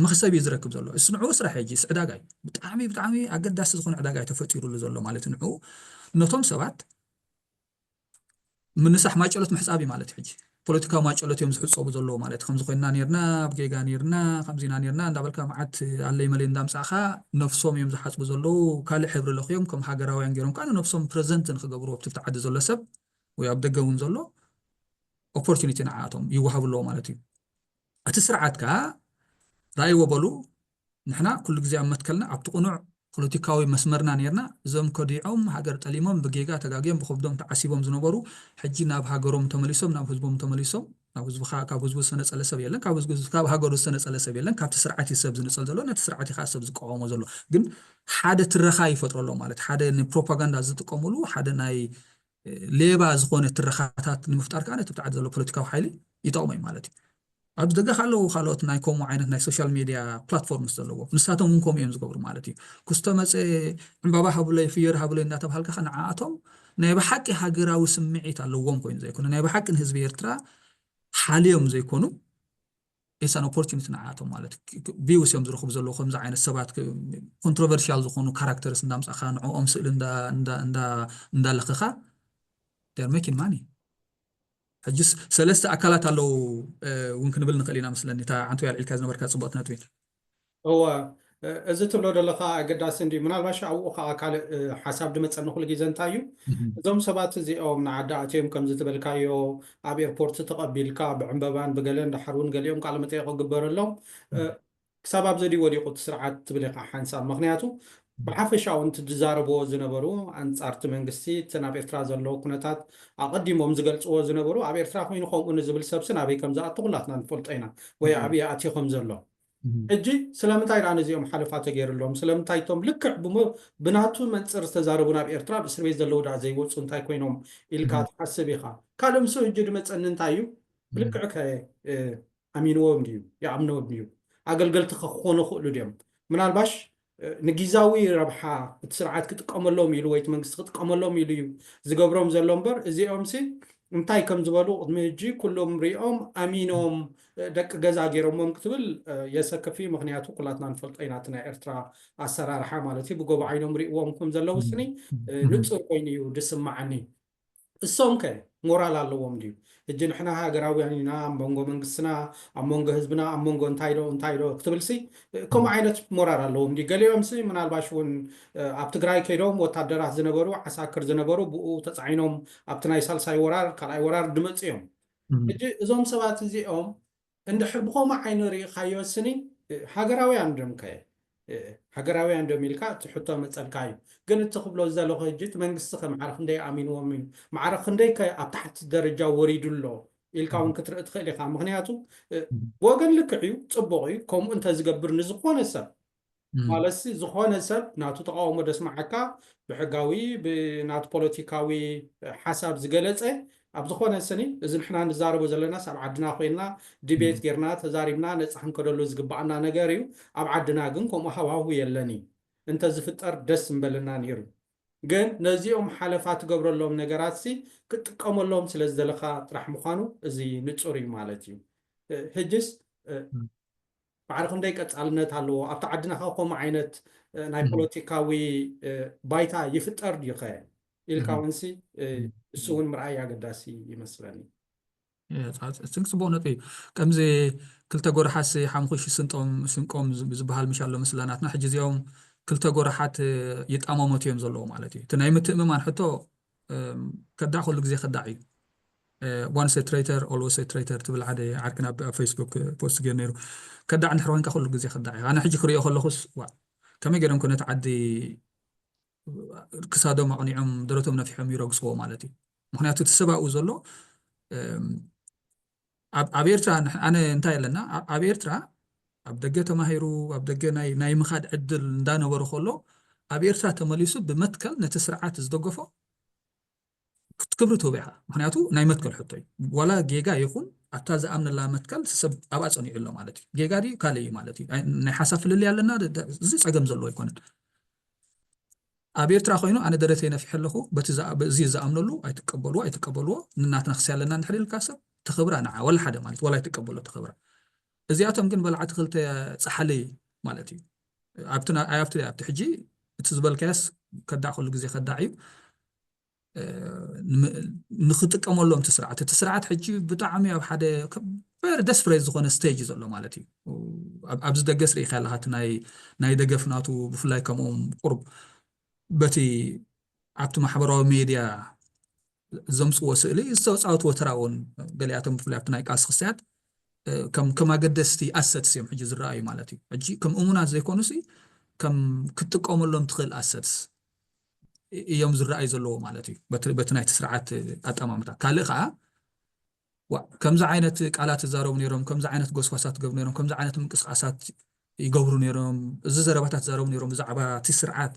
መክሰብ እዩ ዝረክብ ዘሎ እስ ንዕኡ ስራሕ ሕጂ ዕዳጋ እዩ ብጣዕሚ ኣገዳሲ ዝኾነ ዕዳጋ እዩ ተፈጢሩሉ ዘሎ ማለት እዩ ንዕኡ ነቶም ሰባት ምንሳሕ ማጨሎት ምሕፃብ እዩ ማለት እዩ ሕጂ ፖለቲካዊ ማጨሎት እዮም ዝሕፀቡ ዘለዎ ማለት ከምዚ ኮይንና ነርና ኣብ ጌጋ ነርና ከምዚና ነርና እንዳበልካ መዓት ኣለይ መለይ እንዳምፃእኻ ነፍሶም እዮም ዝሓፅቡ ዘለዉ ካልእ ሕብሪ ለኽዮም ከም ሃገራውያን ገይሮም ከዓ ነፍሶም ፕረዘንት ንክገብሩ ኣብቲ ተዓዲ ዘሎ ሰብ ወይ ኣብ ደገ እውን ዘሎ ኦፖርቹኒቲ ንዓቶም ይወሃብለዎ ማለት እዩ እቲ ስርዓት ከዓ ራእይዎ በሉ ንሕና ኩሉ ግዜ ኣብ መትከልና ኣብቲ ቁኑዕ ፖለቲካዊ መስመርና ነርና እዞም ከዲዖም ሃገር ጠሊሞም ብጌጋ ተጋግዮም ብከብዶም ተዓሲቦም ዝነበሩ ሕጂ ናብ ሃገሮም ተመሊሶም ናብ ህዝቦም ተመሊሶም ናብ ህዝብኻ ካብ ህዝቡ ዝተነፀለ ሰብ የለን ካብ ሃገሩ ዝተነፀለ ሰብ የለን ካብቲ ስርዓት ሰብ ዝንፀል ዘሎ ነቲ ስርዓት ኢኻ ሰብ ዝቃወሞ ዘሎ ግን ሓደ ትረኻ ይፈጥረሎ ማለት ሓደ ንፕሮፓጋንዳ ዝጥቀምሉ ሓደ ናይ ሌባ ዝኾነ ትረኻታት ንምፍጣር ከዓ ነቲ ብታዕዲ ዘሎ ፖለቲካዊ ሓይሊ ይጠቕሞ እዩ ማለት እዩ ኣብ ደገ ካለው ካልኦት ናይ ከምኡ ዓይነት ናይ ሶሻል ሚድያ ፕላትፎርምስ ዘለዎ ንሳቶም እውን ከምኡ እዮም ዝገብሩ ማለት እዩ ክስቶ መፀ ዕምባባ ሃብለይ ፍየር ሃብለይ እንዳተባሃልካ ንዓኣቶም ናይ ብሓቂ ሃገራዊ ስምዒት ኣለዎም ኮይኑ ዘይኮኑ ናይ ብሓቂ ህዝቢ ኤርትራ ሓልዮም ዘይኮኑ ኤሳን ኦፖርቹኒቲ ንዓኣቶም ማለት ቪውስ እዮም ዝረኽቡ ዘለዉ ከምዚ ዓይነት ሰባት ኮንትሮቨርሽል ዝኾኑ ካራክተርስ እንዳምፃእኻ ንዕኦም ስእሊ እንዳለኽኻ they're making money ሕጅስ ሰለስተ ኣካላት ኣለዉ እውን ክንብል ንኽእል ኢና መስለኒ እታ ዓንቱ ያልዒልካ ዝነበርካ ፅቡቕት ነጥቢ هو እዚ ትብሎ ዘለካ ኣገዳሲ እንዲ ምናልባሽ ኣብኡ ከዓ ካልእ ሓሳብ ድመፀኒ ኩሉ ግዜ እንታይ እዩ እዞም ሰባት እዚኦም ንዓዲ ኣትዮም ከም ዝትበልካዮ ኣብ ኤርፖርት ተቐቢልካ ብዕምበባን ብገለን ዳሕሩን ገሊኦም ቃለ መጠይቅ ክግበረሎም ክሳብ ኣብ ዘዲ ወዲቑ እቲ ስርዓት ትብል ኢኻ ሓንሳብ ምክንያቱ ብሓፈሻው እንትዛረብዎ ዝነበሩ ኣንጻርቲ መንግስቲ እቲ ናብ ኤርትራ ዘለዎ ኩነታት ኣቐዲሞም ዝገልፅዎ ዝነበሩ ኣብ ኤርትራ ኮይኑ ከምኡ ንዝብል ሰብስን ኣበይ ከም ዝኣቱ ኩላትና ንፈልጦ ኢና ወይ ኣብይ ኣትዮ ከም ዘሎ ሕጂ ስለምንታይ ዳ ነዚኦም ሓለፋ ተገይሩሎም ስለምንታይ ቶም ልክዕ ብናቱ መንፅር ዝተዛረቡ ናብ ኤርትራ ብእስር ቤት ዘለው ዳ ዘይወፁ እንታይ ኮይኖም ኢልካ ትሓስብ ኢኻ ካልእ ምስ ሕጂ ድመፀኒ እንታይ እዩ ብልክዕ ከ ኣሚንዎም ድዩ ይኣምነዎም ድዩ ኣገልገልቲ ክኾኑ ክእሉ ድዮም ምናልባሽ ንጊዜያዊ ረብሓ እቲ ስርዓት ክጥቀመሎም ኢሉ ወይ እቲ መንግስቲ ክጥቀመሎም ኢሉ እዩ ዝገብሮም ዘሎ እምበር እዚኦም ሲ እንታይ ከም ዝበሉ ቅድሚ ሕጂ ኩሎም ሪኦም ኣሚኖም ደቂ ገዛ ገይሮሞም ክትብል የሰከፊ ምክንያቱ ኩላትና ንፈልጦ ኢና እቲ ናይ ኤርትራ ኣሰራርሓ ማለት እዩ ብጎቦ ዓይኖም ሪእዎም ከም ዘለው ስኒ ንፁር ኮይኑ እዩ ድስማዓኒ እሶም ከ ሞራል ኣለዎም ድዩ ሕጂ ንሕና ሃገራውያን ኢና ኣብ መንጎ መንግስትና ኣብ መንጎ ህዝብና ኣብ መንጎ እንታይ ዶ ክትብል ሲ ከምኡ ዓይነት ሞራል ኣለዎም ድዩ ገሊኦም ሲ ምናልባሽ እውን ኣብ ትግራይ ከይዶም ወታደራት ዝነበሩ ዓሳክር ዝነበሩ ብኡ ተፃዒኖም ኣብቲ ናይ ሳልሳይ ወራር ካልኣይ ወራር ድመፅ እዮም ሕጂ እዞም ሰባት እዚኦም እንድሕር ብኸምኡ ዓይነ ርኢኻዮ ስኒ ሃገራውያን ዶም ከ ሃገራውያን ዶም ኢልካ ትሕቶ መፀልካ እዩ ግን እቲ ክብሎ ዘለኹ ሕጂ እቲ መንግስቲ ከ ማዕረ ክንደይ ኣሚንዎም እዩ ማዕረ ክንደይ ከ ኣብ ታሕቲ ደረጃ ወሪዱሎ ኢልካ እውን ክትርኢ ትኽእል ኢኻ ምክንያቱ ብወገን ልክዕ እዩ ፅቡቕ እዩ ከምኡ እንተዝገብር ንዝኾነ ሰብ ማለት ዝኾነ ሰብ ናቱ ተቃውሞ ደስማዓካ ብሕጋዊ ብናቱ ፖለቲካዊ ሓሳብ ዝገለፀ ኣብ ዝኾነ ስኒ እዚ ንሕና ንዛረቦ ዘለና ኣብ ዓድና ኮይና ዲቤት ጌርና ተዛሪብና ነፃ ክንከደሉ ዝግባአና ነገር እዩ ኣብ ዓድና ግን ከምኡ ሃዋህው የለን እዩ እንተዝፍጠር ደስ እንበለና ነይሩ ግን ነዚኦም ሓለፋ ትገብረሎም ነገራት ሲ ክጥቀመሎም ስለ ዝደለካ ጥራሕ ምዃኑ እዚ ንፁር እዩ ማለት እዩ ሕጅስ ባዕሪ ክንደይ ቀጻልነት ኣለዎ ኣብቲ ዓድና ከምኡ ዓይነት ናይ ፖለቲካዊ ባይታ ይፍጠር ድዩ ኸ ኢልካ ወንሲ እሱ እውን ምርኣይ ኣገዳሲ ይመስለኒ ፅንቅ ፅቡቅ ነጥ እዩ ከምዚ ክልተ ጎርሓት ሓሙኽሽ ስንቆም ዝበሃል ምሻ ኣሎ ምስላናትና ሕጂ እዚኦም ክልተ ጎርሓት ይጣመሞት እዮም ዘለዉ ማለት እዩ እቲ ናይ ምትእምማን ሕቶ ከዳዕ ኩሉ ግዜ ከዳዕ እዩ once a traitor always a traitor ትብል ሓደ ዓርክና ኣብ ፌስቡክ ፖስት ገይሩ ነይሩ ከዳዕ እንድሕር ኮይንካ ኩሉ ግዜ ከዳዕ እዩ ኣነ ሕጂ ክሪኦ ከለኹስ ከመይ ገይሮም ኩነት ዓዲ ክሳዶም ኣቕኒዖም ደረቶም ነፊሖም ይረግፅዎ ማለት እዩ ምክንያቱ እቲ ሰብኣኡ ዘሎ ኣብ ኤርትራ ኣነ እንታይ ኣለና ኣብ ኤርትራ ኣብ ደገ ተማሂሩ ኣብ ደገ ናይ ምኻድ ዕድል እንዳነበሩ ከሎ ኣብ ኤርትራ ተመሊሱ ብመትከል ነቲ ስርዓት ዝደገፎ ክትክብሪ ትህቦ ኢኻ ምክንያቱ ናይ መትከል ሕቶ እዩ ዋላ ጌጋ ይኹን ኣታ ዝኣምነላ መትከል ሰብ ኣብኣ ፀኒዑ ኣሎ ማለት እዩ ጌጋ ድዩ ካልእ እዩ ማለት እዩ ናይ ሓሳብ ፍልልይ ኣለና እዚ ፀገም ዘለዎ ኣይኮነን ኣብ ኤርትራ ኮይኑ ኣነ ደረተይ ነፊሕ ኣለኹ በዚ ዝኣምነሉ ኣይትቀበልዎ ንናትና ክስያ ኣለና እንድሕር ኢልካ ሰብ ተኽብራ ንዓ ወላ ሓደ ማለት ወላ ይትቀበሎ ተኽብራ እዚኣቶም ግን በልዓቲ ክልተ ፀሓሊ ማለት እዩ ኣብቲ ሕጂ እቲ ዝበልካያስ ከዳዕ ኩሉ ግዜ ከዳዕ እዩ ንክጥቀመሎም እቲ ስርዓት ሕጂ ብጣዕሚ ኣብ ሓደ ከበረ ደስፕሬት ዝኾነ ስቴጅ ዘሎ ማለት እዩ ኣብዚ ደገስ ርኢኻ ኣለካ እቲ ናይ ደገፍናቱ ብፍላይ ከምኦም ቁርብ በቲ ኣብቲ ማሕበራዊ ሜድያ ዘምፅዎ ስእሊ ዝተፃወትዎ ተራ እውን ገሊኣቶም ብፍላይ ኣብቲ ናይ ቃልሲ ክስያት ከም ኣገደስቲ ኣሰትስ እዮም ሕጂ ዝረኣዩ ማለት እዩ ሕጂ ከም እሙናት ዘይኮኑሲ ከም ክትጥቀመሎም ትኽእል ኣሰትስ እዮም ዝረኣዩ ዘለዎ ማለት እዩ በቲ ናይቲ ስርዓት ኣጠማምታ ካልእ ከዓ ከምዚ ዓይነት ቃላት ዝዛረቡ ነይሮም ከምዚ ዓይነት ጎስጓሳት ገብሩ ነይሮም ከምዚ ዓይነት ምንቅስቃሳት ይገብሩ ነይሮም እዚ ዘረባታት ዝዛረቡ ነይሮም ብዛዕባ እቲ ስርዓት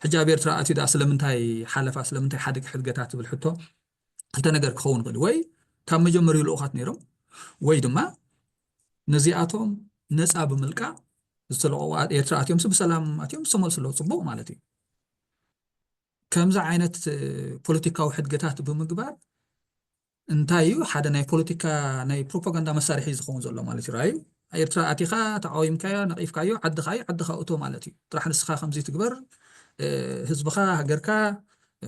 ሕጂ ኣብ ኤርትራ ኣትዩ ዳ ስለምንታይ ሓለፋ ስለምንታይ ሓደግ ሕድገታት ትብል ሕቶ ክልተ ነገር ክኸውን ይኽእል ወይ ካብ መጀመርኡ ልኡኻት ነይሮም ወይ ድማ ነዚኣቶም ነፃ ብምልቃዕ ዝተለቐቑ ኤርትራ ኣትዮም ብሰላም ኣትዮም ዝተመልሱ ኣለዉ ፅቡቕ ማለት እዩ ከምዚ ዓይነት ፖለቲካዊ ሕድገታት ብምግባር እንታይ እዩ ሓደ ናይ ፖለቲካ ናይ ፕሮፓጋንዳ መሳርሒ ዝኸውን ዘሎ ማለት እዩ ራእዩ ኤርትራ ኣቲኻ ተቃዊምካዮ ነቒፍካዮ ዓድኻ እቶ ማለት እዩ ጥራሕ ንስኻ ከምዚ ትግበር ህዝብኻ ሃገርካ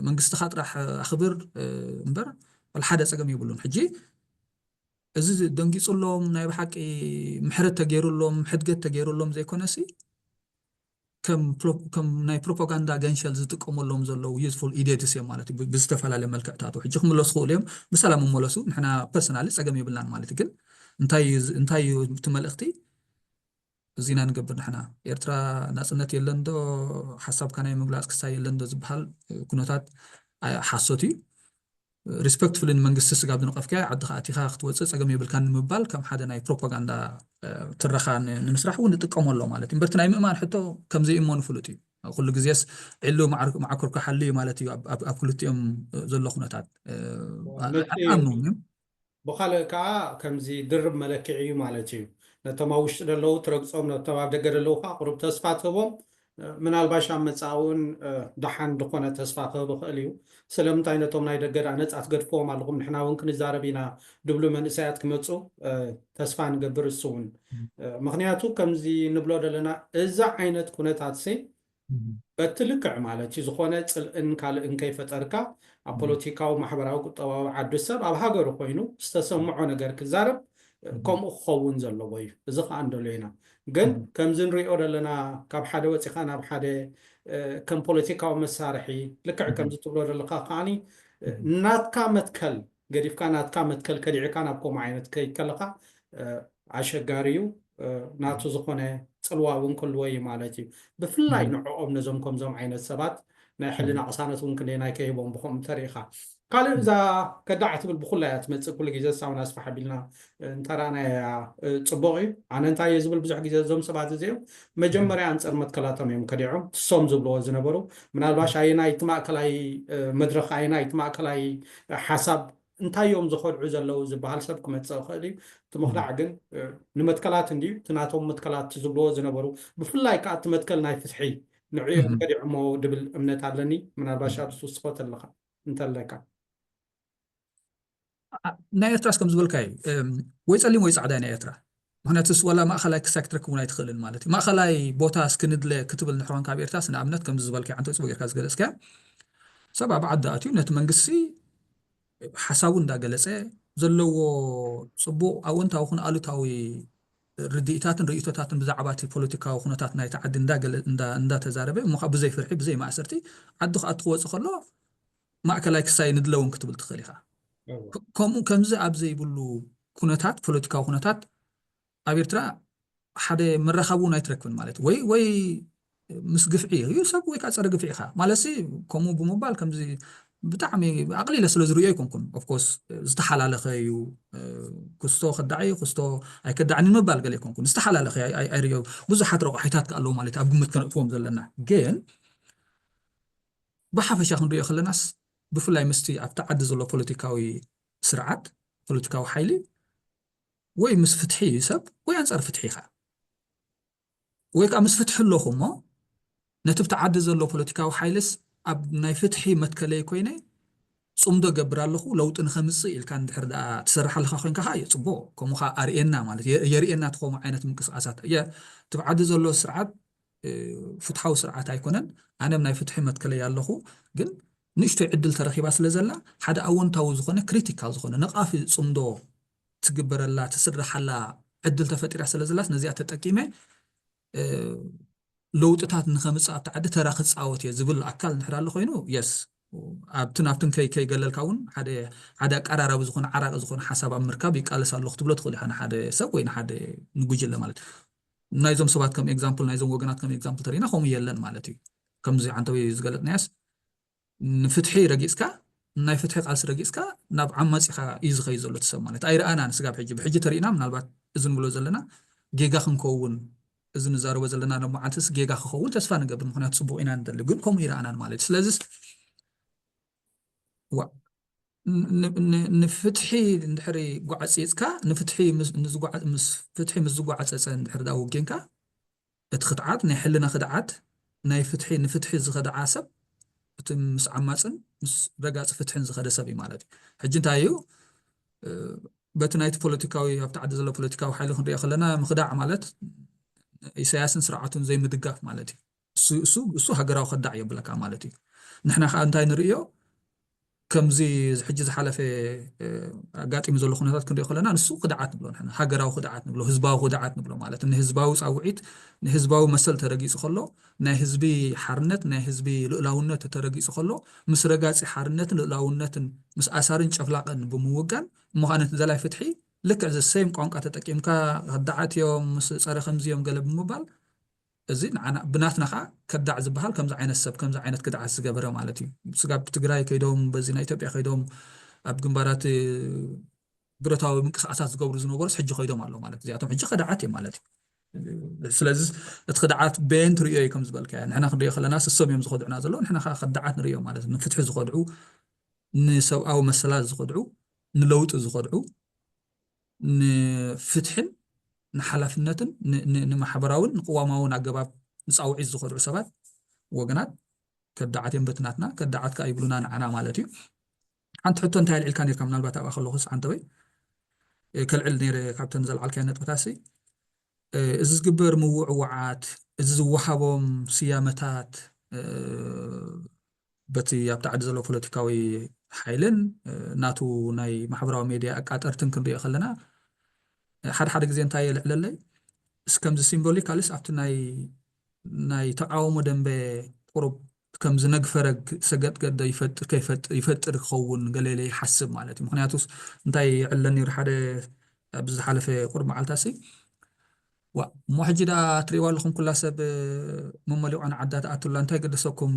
መንግስትኻ ጥራሕ ኣኽብር እምበር ሓደ ፀገም ይብሉን ሕጂ እዚ ደንጊፁሎም ናይ ብሓቂ ምሕረት ተገይሩሎም ሕድገት ተገይሩሎም ዘይኮነሲ ከም ናይ ፕሮፓጋንዳ ገንሸል ዝጥቀመሎም ዘለዉ ዩዝፉል ኢዲየትስ እዮም ማለት እዩ ብዝተፈላለየ መልክዕታቱ ሕጂ ክምለሱ ክእሉ እዮም ብሰላም መለሱ ንሕና ፐርሰናሊ ፀገም ይብልናን ማለት እዩ ግን እንታይ እዩ እቲ መልእኽቲ እዚና ንገብር ንሕና ኤርትራ ናፅነት የለን ዶ ሓሳብካ ናይ ምግላፅ ክሳይ የለን ዶ ዝበሃል ኩነታት ሓሶት እዩ ሪስፔክትፉል መንግስቲ ስጋብ ዝነቐፍካ ዓድኻ ኣቲኻ ክትወፅእ ፀገም የብልካ ንምባል ከም ሓደ ናይ ፕሮፓጋንዳ ትረኻ ንምስራሕ እውን ንጥቀመሎ ማለት እዩ እምበርቲ ናይ ምእማን ሕቶ ከምዚ እሞኑ ፍሉጥ እዩ ኩሉ ግዜስ ዕሉ ማዕኮርካ ሓልዩ ማለት እዩ ኣብ ክልቲኦም ዘሎ ኩነታት ኣምኑ ብካልእ ከዓ ከምዚ ድርብ መለክዒ እዩ ማለት እዩ ነቶም ኣብ ውሽጢ ዘለዉ ትረግፆም ነቶም ኣብ ደገ ዘለዉ ከዓ ቁሩብ ተስፋ ትህቦም ምናልባሽ ኣብ መፃውን ድሓን ድኾነ ተስፋ ክህብ ክእል እዩ ስለምንታይ ነቶም ናይ ደገ ነፃ ትገድፍዎም ኣለኹም ንሕና እውን ክንዛረብ ኢና ድብሉ መንእሰያት ክመፁ ተስፋ ንገብር እሱ እውን ምክንያቱ ከምዚ ንብሎ ዘለና እዛ ዓይነት ኩነታት ሲ በቲ ልክዕ ማለት እዩ ዝኾነ ፅልእን ካልእን ከይፈጠርካ ኣብ ፖለቲካዊ ማሕበራዊ ቁጠባዊ ዓዲ ሰብ ኣብ ሃገሩ ኮይኑ ዝተሰምዖ ነገር ክዛረብ ከምኡ ክኸውን ዘለዎ እዩ እዚ ከዓ እንደሎ ኢና ግን ከምዚ ንሪኦ ዘለና ካብ ሓደ ወፂኻ ናብ ሓደ ከም ፖለቲካዊ መሳርሒ ልክዕ ከምዚ ትብሎ ዘለካ ከዓኒ ናትካ መትከል ገዲፍካ ናትካ መትከል ከዲዕካ ናብ ከምኡ ዓይነት ከይድ ከለካ ኣሸጋሪ እዩ ናቱ ዝኾነ ፅልዋ እውን ክህልዎ እዩ ማለት እዩ ብፍላይ ንዕኦም ነዞም ከምዞም ዓይነት ሰባት ናይ ሕሊና ቅሳነት እውን ክንደይ ናይ ከሂቦም ብከምኡ ተሪኢኻ ካልእ እዛ ከዳዕ ትብል ብኩላ እያ ትመፅእ ኩሉ ግዜ ሳውን ኣስፋሕ ኣቢልና እንተረኣናያ ፅቡቅ እዩ ኣነ እንታይ እየ ዝብል ብዙሕ ግዜ እዞም ሰባት እዚኦም መጀመርያ ኣንፀር መትከላቶም እዮም ከዲዖም ትሶም ዝብልዎ ዝነበሩ ምናልባሽ ኣየናይ እቲ ማእከላይ መድረክ ኣየናይ እቲ ማእከላይ ሓሳብ እንታይ እዮም ዝኸድዑ ዘለው ዝበሃል ሰብ ክመፅእ ክእል እዩ እቲ ምክዳዕ ግን ንመትከላት እንድዩ እቲ ናቶም መትከላት ዝብልዎ ዝነበሩ ብፍላይ ከዓ እቲ መትከል ናይ ፍትሒ ንዕኦም ከዲዖሞ ድብል እምነት ኣለኒ ምናልባሽ ኣብ ዝውስኮት ኣለካ እንተለካ ናይ ኤርትራስ ከም ዝበልካ እዩ ወይ ፀሊም ወይ ፃዕዳ ናይ ኤርትራ ምክንያቱስ ወላ ማእኸላይ ክሳክ ትረክቡን ኣይትኽእልን ማለት እዩ ማእኸላይ ቦታ እስክንድለ ክትብል ንሕሮን ካብ ኤርትራስ ንኣብነት ከም ዝበልካ ዓንተ ፅቡቅ ጌርካ ዝገለጽካ ሰብ ኣብ ዓዲ ኣትዩ ነቲ መንግስቲ ሓሳቡ እንዳገለጸ ዘለዎ ፅቡቅ ኣወንታዊኹን ኣሉታዊ ርድኢታትን ርእይቶታትን ብዛዕባ እቲ ፖለቲካዊ ኩነታት ናይቲ ዓዲ እንዳተዛረበ እሞ ከዓ ብዘይ ፍርሒ ብዘይ ማእሰርቲ ዓዲ ክኣቱ ክወፅእ ከሎ ማእከላይ ክሳይ ንድለውን ክትብል ትኽእል ኢኻ ከምኡ ከምዚ ኣብ ዘይብሉ ኩነታት ፖለቲካዊ ኩነታት ኣብ ኤርትራ ሓደ መራኸቡ እውን ኣይትረክብን ማለት ወይ ምስ ግፍዒ እዩ ሰብ ወይ ከዓ ፀረ ግፍዒ ኢኻ ማለት ከምኡ ብምባል ከምዚ ብጣዕሚ ኣቕሊለ ስለ ዝርዮ ኣይኮንኩን ኦፍኮርስ ዝተሓላለኸ እዩ ክስቶ ክዳዒ ክስቶ ኣይከዳዕኒ ምባል ገለ ኣይኮንኩን ዝተሓላለኸ ኣይርዮ ብዙሓት ረቑሒታት ኣለዎ ማለት ኣብ ግምት ከነጥፍዎም ዘለና ግን ብሓፈሻ ክንሪኦ ከለናስ ብፍላይ ምስቲ ኣብቲ ዓዲ ዘሎ ፖለቲካዊ ስርዓት ፖለቲካዊ ሓይሊ ወይ ምስ ፍትሒ ሰብ ወይ ኣንጻር ፍትሒ ኢኻ ወይ ከዓ ምስ ፍትሒ ኣለኹ እሞ ነቲ ብቲ ዓዲ ዘሎ ፖለቲካዊ ሓይልስ ኣብ ናይ ፍትሒ መትከለይ ኮይነ ጽምዶ ገብር ኣለኹ ለውጢ ንኸምፅእ ኢልካ እንድሕር ደኣ ትሰርሕ ኣለኻ ኮይንካ ከዓ ፅቡቅ ከምኡ ከዓ ኣርኤና ማለት የርኤና ትኸምኡ ዓይነት ምንቅስቃሳት እየ እቲ ዓዲ ዘሎ ስርዓት ፍትሓዊ ስርዓት ኣይኮነን ኣነም ናይ ፍትሒ መትከለይ ኣለኹ ግን ንእሽተይ ዕድል ተረኺባ ስለ ዘላ ሓደ ኣወንታዊ ዝኾነ ክሪቲካል ዝኾነ ነቓፊ ጽምዶ ትግበረላ ትስርሓላ ዕድል ተፈጢራ ስለ ዘላስ ነዚኣ ተጠቂመ ለውጥታት ንኸምፅእ ኣብቲ ዓዲ ተራ ክፃወት እየ ዝብል ኣካል እንድሕር ኣሎ ኮይኑ የስ ኣብትን ከይገለልካ እውን ሓደ ኣቀራራቢ ዝኾነ ዓራቂ ዝኾነ ሓሳብ ኣብ ምርካብ ይቃለስ ኣለኹ ትብሎ ትኽእል ኢኻ ንሓደ ሰብ ወይ ንሓደ ንጉጅለ ማለት ናይዞም ሰባት ከም ኤግዛምፕል ናይዞም ወገናት ከም ኤግዛምፕል ተሪእና ከምኡ የለን ማለት እዩ ከምዚ ዓንተወይ ዝገለጥናያስ ንፍትሒ ረጊፅካ ናይ ፍትሒ ቃልሲ ረጊፅካ ናብ ዓማፂኻ እዩ ዝኸይድ ዘሎ ትሰብ ማለት ኣይረኣና ንስጋብ ሕጂ ብሕጂ ተሪእና ምናልባት እዚ ንብሎ ዘለና ጌጋ ክንከውን እዚ ንዛረቦ ዘለና ነመዓልትስ ጌጋ ክኸውን ተስፋ ንገብር ምክንያቱ ፅቡቅ ኢና ንደሊ ግን ከምኡ ይረኣናን ማለት ስለዚ ንፍትሒ እንድሕሪ ጓዓፂፅካ ንፍትሒ ምስ ፍትሒ ምስ ዝጓዓፀፀ እንድሕር ዳ ውግንካ እቲ ክትዓት ናይ ሕልና ክድዓት ናይ ፍትሒ ንፍትሒ ዝኸድዓ ሰብ እቲ ምስ ዓማፅን ምስ ረጋፂ ፍትሕን ዝኸደ ሰብ እዩ ማለት እዩ ሕጂ እንታይ እዩ በቲ ናይቲ ፖለቲካዊ ኣብቲ ዓዲ ዘሎ ፖለቲካዊ ሓይሊ ክንሪኦ ከለና ምክዳዕ ማለት ኢሳያስን ስርዓቱን ዘይምድጋፍ ማለት እዩ እሱ ሃገራዊ ክዳዕ የብለካ ማለት እዩ ንሕና ከዓ እንታይ ንሪኦ ከምዚ ሕጂ ዝሓለፈ ኣጋጢሙ ዘሎ ኩነታት ክንሪኦ ከለና ንሱ ክድዓት ንብሎ ንሕና ሃገራዊ ክድዓት ንብሎ ህዝባዊ ክድዓት ንብሎ ማለት ንህዝባዊ ፃውዒት ንህዝባዊ መሰል ተረጊፁ ከሎ ናይ ህዝቢ ሓርነት ናይ ህዝቢ ልእላውነት ተረጊፁ ከሎ ምስ ረጋፂ ሓርነትን ልእላውነትን ምስ ኣሳርን ጨፍላቀን ብምውጋን እሞ ከዓ ነቲ ዘላይ ፍትሒ ልክዕ ዘሰይም ቋንቋ ተጠቂምካ ክዳዓት እዮም ምስ ፀረ ከምዚኦም ገለ ብምባል እዚ ብናትና ከዓ ከዳዕ ዝበሃል ከምዚ ዓይነት ሰብ ከምዚ ዓይነት ክድዓት ዝገበረ ማለት እዩ ስጋብ ትግራይ ከይዶም በዚ ናይ ኢትዮጵያ ከይዶም ኣብ ግንባራት ብረታዊ ምንቅስቃሳት ዝገብሩ ዝነበሩስ ሕጂ ከይዶም ኣሎ ማለት እዚኣቶም ሕጂ ክድዓት እዮም ማለት እዩ ስለዚ እቲ ክድዓት ቤን ትሪኦ እዩ ከም ዝበልካ ንሕና ክንሪኦ ከለና ስሶም እዮም ዝኸድዑና ዘሎ ንሕና ከዓ ክድዓት ንሪኦ ማለት እዩ ንፍትሒ ዝኸድዑ ንሰብኣዊ መሰላት ዝኸድዑ ንለውጢ ዝኸድዑ ንፍትሕን ንሓላፍነትን ንማሕበራውን ንቅዋማውን ኣገባብ ንፃውዒት ዝኸድዑ ሰባት ወገናት ከዳዓት እዮም በትናትና ከዳዓትካ ይብሉና ንዓና ማለት እዩ ሓንቲ ሕቶ እንታይ ልዒልካ ነርካ ምናልባት ኣብኣ ከለኹስ ዓንተ ወይ ከልዕል ነይረ ካብተን ዘለዓልካዮ ነጥብታሲ እዚ ዝግበር ምውዕዋዓት እዚ ዝወሃቦም ስያመታት በቲ ኣብቲ ዓዲ ዘሎ ፖለቲካዊ ሓይልን ናቱ ናይ ማሕበራዊ ሚድያ ኣቃጠርትን ክንሪኦ ከለና ሓደ ግዜ እንታይ የልዕለለይ እስከምዚ ሲምቦሊካልስ ኣብቲ ናይ ተቃውሞ ደንበ ቁሩብ ከምዚ ነግፈረግ ሰገጥገደ ይፈጥር ክኸውን ገለለ ይሓስብ ማለት እዩ ምክንያቱስ እንታይ ይዕለኒ ሓደ ኣብ ዝሓለፈ ቁሩብ መዓልታሲ እሞ ሕጂ ዳ ትሪእዋ ኣለኹም ኩላ ሰብ መመሊቑ ንዓዳ ተኣትሉላ እንታይ ገደሰኩም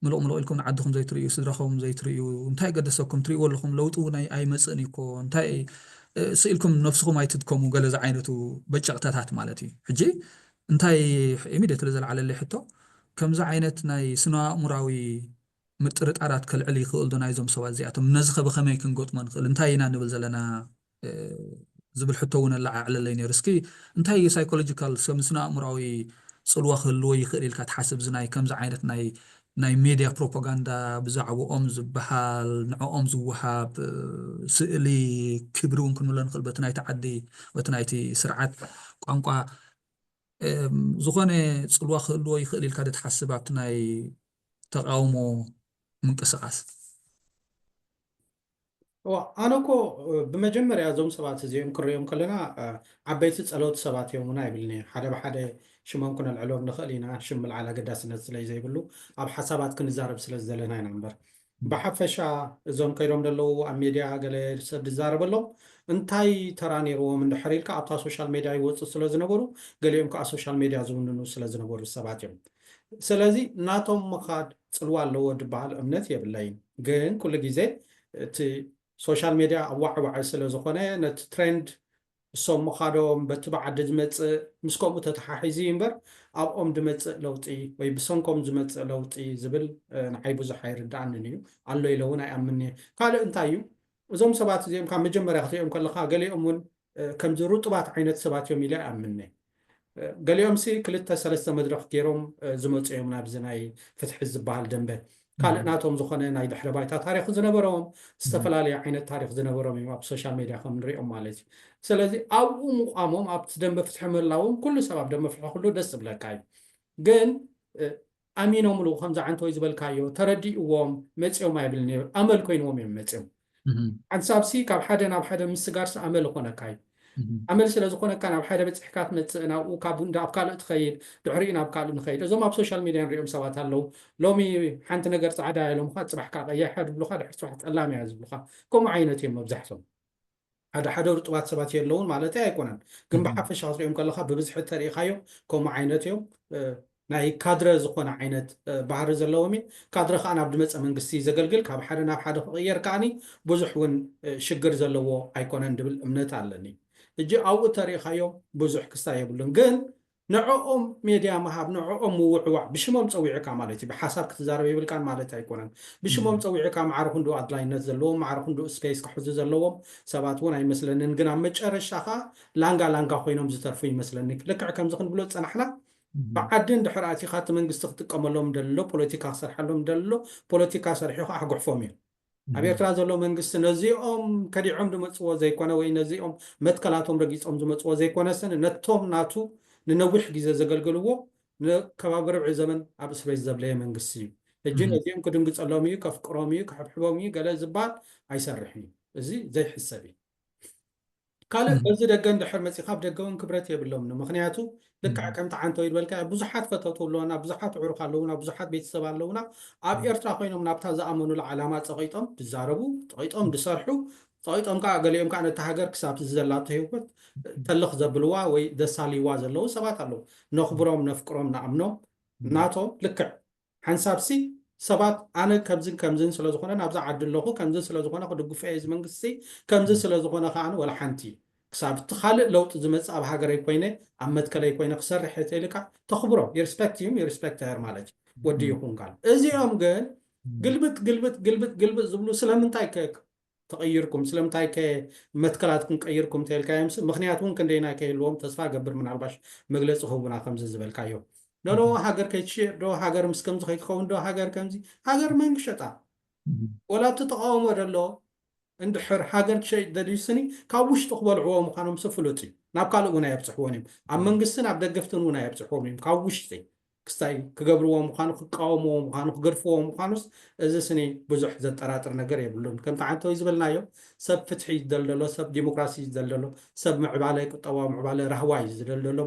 ምሉቕ ኢልኩም ንዓድኹም ዘይትርእዩ ስድራኹም ዘይትርእዩ እንታይ ገደሰኩም ትሪእዎ ኣለኹም ለውጡ እውን ኣይመፅእን እኮ እንታይ ስኢልኩም ነፍስኩም ኣይትድከሙ ገለ ዝዓይነቱ በጨቕተታት ማለት እዩ ሕጂ እንታይ ኢሚድየት ዘለዓለለይ ሕቶ ከምዚ ዓይነት ናይ ስነ ኣእምራዊ ምጥርጣራት ከልዕል ይኽእል ዶ ናይዞም ሰባት እዚኣቶም ነዚ ኸ ብኸመይ ክንገጥሞ ንኽእል እንታይ ኢና ንብል ዘለና ዝብል ሕቶ እውን ኣላዓለለይ ነይሩ እስኪ እንታይ ሳይኮሎጂካል ስነ ኣእምራዊ ፅልዋ ክህልዎ ይኽእል ኢልካ ትሓስብ ዝናይ ከምዚ ዓይነት ናይ ሜድያ ፕሮፓጋንዳ ብዛዕባኦም ዝበሃል ንዕኦም ዝወሃብ ስእሊ ክብሪ እውን ክንብሎ ንኽእል በቲ ናይቲ ዓዲ በቲ ናይቲ ስርዓት ቋንቋ ዝኾነ ፅልዋ ክህልዎ ይኽእል ኢልካ ዶ ትሓስብ ኣብቲ ናይ ተቃውሞ ምንቅስቃስ? ኣነ እኮ ብመጀመርያ እዞም ሰባት እዚኦም ክሪኦም ከለና ዓበይቲ ፀለውቲ ሰባት እዮም ና ይብልኒ ሓደ ብሓደ ሽሞም ክነልዕሎም ንኽእል ኢና ሽም ምልዓል ኣገዳስነት ስለ ዘይብሉ ኣብ ሓሳባት ክንዛረብ ስለ ዘለና ኢና እምበር ብሓፈሻ እዞም ከይዶም ዘለዉ ኣብ ሜድያ ገለ ሰብ ዝዛረበሎም እንታይ ተራ ነይርዎም እንድሕር ኢልካ ኣብታ ሶሻል ሜድያ ይወፁ ስለ ዝነበሩ ገሊኦም ከዓ ሶሻል ሜድያ ዝውንኑ ስለ ዝነበሩ ሰባት እዮም። ስለዚ ናቶም ምኻድ ፅልዋ ኣለዎ ዝበሃል እምነት የብለይን። ግን ኩሉ ግዜ እቲ ሶሻል ሜድያ ኣዋዕዋዕ ስለ ዝኾነ ነቲ ትሬንድ እሶም ምኻዶም በቲ ብዓዲ ዝመፅእ ምስ ከምኡ ተተሓሒዙ እምበር ኣብኦም ዝመፅእ ለውጢ ወይ ብሰንኮም ዝመፅእ ለውጢ ዝብል ንዓይ ብዙሕ ኣይርዳእንን እዩ ኣሎ ኢለ እውን ኣይኣምን እየ። ካልእ እንታይ እዩ እዞም ሰባት እዚኦም ካብ መጀመርያ ክትሪኦም ከለካ ገሊኦም እውን ከምዚ ሩጡባት ዓይነት ሰባት እዮም ኢለ ኣይኣምን እየ። ገሊኦም ሲ 2-3 መድረክ ገይሮም ዝመፁ እዮም ናብዚ ናይ ፍትሒ ዝበሃል ደንበ ካልእ ናቶም ዝኾነ ናይ ድሕረ ባይታ ታሪክ ዝነበሮም ዝተፈላለየ ዓይነት ታሪክ ዝነበሮም እዮም ኣብ ሶሻል ሜድያ ከም ንሪኦም ማለት እዩ። ስለዚ ኣብኡ ምቋሞም ኣብቲ ደንበ ፍትሒ ምህላዎም ኩሉ ሰብ ኣብ ደንበ ፍትሒ ኩሉ ደስ ዝብለካ እዩ። ግን ኣሚኖምሉ ከምዚ ዓንተወይ ዝበልካዮ ተረዲእዎም መፂኦም ኣይብልኒ ኣመል ኮይኖም እዮም መፂኦም ሓንሳብሲ ካብ ሓደ ናብ ሓደ ምስጋርሲ ኣመል ኮነካ እዩ። ኣመል ስለ ዝኾነካ ናብ ሓደ በፂሕካ ትመፅእ ናብኡ ካብ ኣብ ካልእ ትኸይድ ድሕሪኡ ናብ ካልእ ንኸይድ እዞም ኣብ ሶሻል ሚድያ ንሪኦም ሰባት ኣለዉ ሎሚ ሓንቲ ነገር ፃዕዳ ኢሎምካ ፅባሕካ ቀያሕ ድብሉካ ድሕሪ ፅባሕ ፀላም እያ ዝብሉካ ከምኡ ዓይነት እዮም መብዛሕቶም። ሓደ ርጡባት ሰባት የለውን ማለት ኣይኮነን ግን ብሓፈሻ ክትሪኦም ከለካ ብብዝሒ ተሪኢካዮ ከምኡ ዓይነት እዮም። ናይ ካድረ ዝኾነ ዓይነት ባህሪ ዘለዎም እዩ። ካድረ ከዓ ናብ ድመፀ መንግስቲ ዘገልግል ካብ ሓደ ናብ ሓደ ክቕየር ከዓኒ ብዙሕ እውን ሽግር ዘለዎ ኣይኮነን ድብል እምነት ኣለኒ። እጂ ኣብኡ ተሪኢካዮም ብዙሕ ክስታይ የብሉን። ግን ንዕኦም ሜድያ ምሃብ ንዕኦም ምውዕዋዕ ብሽሞም ፀዊዕካ ማለት እዩ ብሓሳብ ክትዛረብ ይብልካን ማለት ኣይኮነን። ብሽሞም ፀዊዕካ ማዕረ ክንዱ ኣድላይነት ዘለዎም ማዕረ ክንዱ ስፔስ ክሕዙ ዘለዎም ሰባት እውን ኣይመስለንን። ግን ኣብ መጨረሻ ከዓ ላንጋ ኮይኖም ዝተርፉ ይመስለኒ። ልክዕ ከምዚ ክንብሎ ፀናሕና ብዓድን ድሕሪ ኣቲኻ እቲ መንግስቲ ክጥቀመሎም ደሎ ፖለቲካ ክሰርሐሎም ደሎ ፖለቲካ ሰሪሑ ከዓ ኣጉሕፎም እዮም። ኣብ ኤርትራ ዘሎ መንግስቲ ነዚኦም ከዲዖም ዝመፅዎ ዘይኮነ ወይ ነዚኦም መትከላቶም ረጊፆም ዝመፅዎ ዘይኮነስን ነቶም ናቱ ንነዊሕ ግዜ ዘገልግልዎ ከባቢ ርብዒ ዘመን ኣብ እስር ቤት ዘብለየ መንግስቲ እዩ። እጂ ነዚኦም ክድንግፀሎም እዩ ከፍቅሮም እዩ ክሕብሕቦም እዩ ገለ ዝበሃል ኣይሰርሕን እዩ። እዚ ዘይሕሰብ እዩ። ካልእ በዚ ደገ እንድሕር መፂኻ ብደገ እውን ክብረት የብሎምን። ምክንያቱ ልክዕ ከምቲ ዓንተወይ ዝበልካ ብዙሓት ፈተውቱ ኣለውና ብዙሓት ዕሩኽ ኣለውና ብዙሓት ቤተሰብ ኣለውና ኣብ ኤርትራ ኮይኖም ናብታ ዝኣመኑላ ዓላማ ፀቂጦም ዝዛረቡ ፀቂጦም ዝሰርሑ ፀቂጦም ከዓ ገሊኦም ከዓ ነቲ ሃገር ክሳብ ዘላቶ ሂወት ተልኽ ዘብልዋ ወይ ደሳሊዋ ዘለዉ ሰባት ኣለዉ። ነኽብሮም ነፍቅሮም ንኣምኖም ናቶም ልክዕ ሓንሳብሲ ሰባት ኣነ ከምዝን ከምዝን ስለዝኾነ ናብዛ ዓዲ ኣለኹ ከምዝን ስለዝኾነ ክድግፈ እዚ መንግስቲ ከምዝን ስለዝኾነ ከዓ ወላ ሓንቲ ክሳብ እቲ ካልእ ለውጢ ዝመፅእ ኣብ ሃገረይ ኮይነ ኣብ መትከለይ ኮይነ ክሰርሕ ተይልካ ተኽብሮ የርስፔክት እዮም የርስፔክት ር ማለት እዩ ወዲ ይኹን ካል እዚኦም ግን ግልብጥ ዝብሉ ስለምንታይ ተቐይርኩም ስለምንታይ መትከላትኩም ቀይርኩም ተልካ የምስ ምክንያቱ እውን ክንደይና ከይልዎም ተስፋ ገብር ምናልባሽ መግለፂ ህቡና ከምዚ ዝበልካዮ ኖ ሃገር ከይትሽየጥ ዶ ሃገር ምስ ከምዚ ከይትኸውን ዶ ሃገር ከምዚ ሃገር መን ክሸጣ ወላ ተቃውሞ ደሎ እንድሕር ሃገር ክሸይጥ ደልዩስኒ ካብ ውሽጢ ክበልዕዎ ምዃኖም ስፍሉጥ እዩ። ናብ ካልእ እውን ኣየብፅሕዎን እዮም ኣብ መንግስትን ኣብ ደገፍትን እውን ኣየብፅሕዎም እዮም ካብ ውሽጢ ክስታይ ክገብርዎ ምዃኑ ክቃወምዎ ምዃኑ ክገድፍዎ ምዃኑስ እዚ ስኒ ብዙሕ ዘጠራጥር ነገር የብሉን። ከምቲ ዓንተወይ ዝበልናዮ ሰብ ፍትሒ ዝደልደሎ ሰብ ዲሞክራሲ ዝደልደሎ ሰብ ምዕባለ ቁጠባዊ ምዕባለ ራህዋይ ዝደልደሎ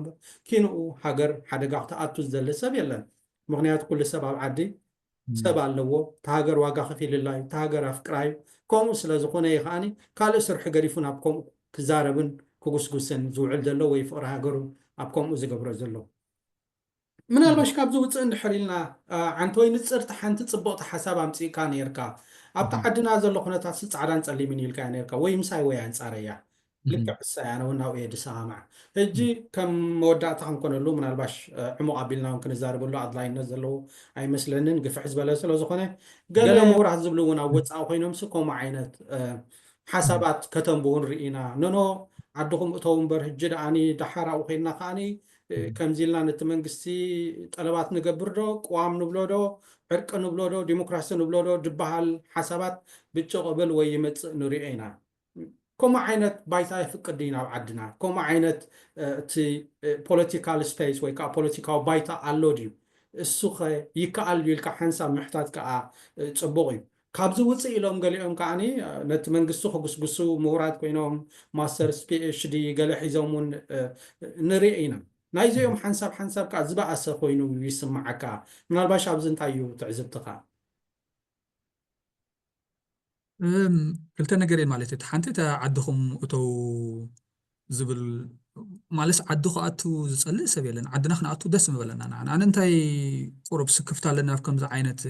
ኪንኡ ሃገር ሓደጋ ክትኣቱ ዝደሊ ሰብ የለን። ምክንያቱ ኩሉ ሰብ ኣብ ዓዲ ሰብ ኣለዎ ተሃገር ዋጋ ከፊልላ እዩ ተሃገር ኣፍቅራ እዩ ከምኡ ስለ ዝኾነ ይኸዓኒ ካልእ ስርሒ ገዲፉ ናብ ከምኡ ክዛረብን ክጉስጉስን ዝውዕል ዘሎ ወይ ፍቅሪ ሃገሩ ኣብ ከምኡ ዝገብሮ ዘሎ ምናልባሽ ካብዚ ውፅእ እንድሕር ኢልና ዓንተወይ ንፅርቲ ሓንቲ ፅቡቕቲ ሓሳብ ኣምፂእካ ነርካ ኣብቲ ዓድና ዘሎ ኩነታት ፃዕዳን ፀሊምን ኢልካ ነርካ ወይ ምሳይ ወይ ኣንፃረያ ልክዕ ሳይ ኣነ እውን ናብኡ ድሰማዕ ሕጂ ከም መወዳእታ ክንኮነሉ ምናልባሽ ዕሙቕ ኣቢልና እውን ክንዛረበሉ ኣድላይነት ዘለዎ ኣይመስለንን ግፍሕ ዝበለ ስለ ዝኾነ ገለ ምሁራት ዝብሉ እውን ኣብ ወፃኢ ኮይኖም ከምኡ ዓይነት ሓሳባት ከተንብውን ርኢና ንኖ ዓድኹም እተው እምበር ሕጂ ደኣኒ ዳሓር ኣብኡ ኮይንና ከዓኒ ከምዚልና ነቲ መንግስቲ ጠለባት ንገብር ዶ ቋም ንብሎ ዶ ዕርቂ ንብሎ ዶ ዲሞክራሲ ንብሎ ዶ ዝበሃል ሓሳባት ብጭቕብል ወይ ይመፅእ ንሪኦ ኢና ከምኡ ዓይነት ባይታ ይፍቅድ ኢና ኣብ ዓድና ከምኡ ዓይነት እቲ ፖለቲካል ስፔስ ወይ ከዓ ፖለቲካዊ ባይታ ኣሎ ድዩ እሱ ኸ ይከኣል ኢልካ ሓንሳብ ምሕታት ከዓ ፅቡቕ እዩ ካብዚ ውፅእ ኢሎም ገሊኦም ከዓኒ ነቲ መንግስቲ ክጉስጉሱ ምሁራት ኮይኖም ማስተርስ ፒኤችዲ ገለ ሒዞም እውን ንሪኦ ኢና ናይዚኦም ሓንሳብ ከዓ ዝበኣሰ ኮይኑ ይስማዓካ ምናልባሽ ኣብዚ እንታይ እዩ ትዕዝብትኻ ክልተ ነገር ማለት እቲ ሓንቲ እታ ዓድኹም እተው ዝብል ማለስ ዓዲ ክኣቱ ዝፀልእ ሰብ የለን ዓድና ክነኣቱ ደስ ምበለና ኣነ እንታይ ቁሩብ ስክፍታ ኣለና ኣብ ከምዚ ዓይነት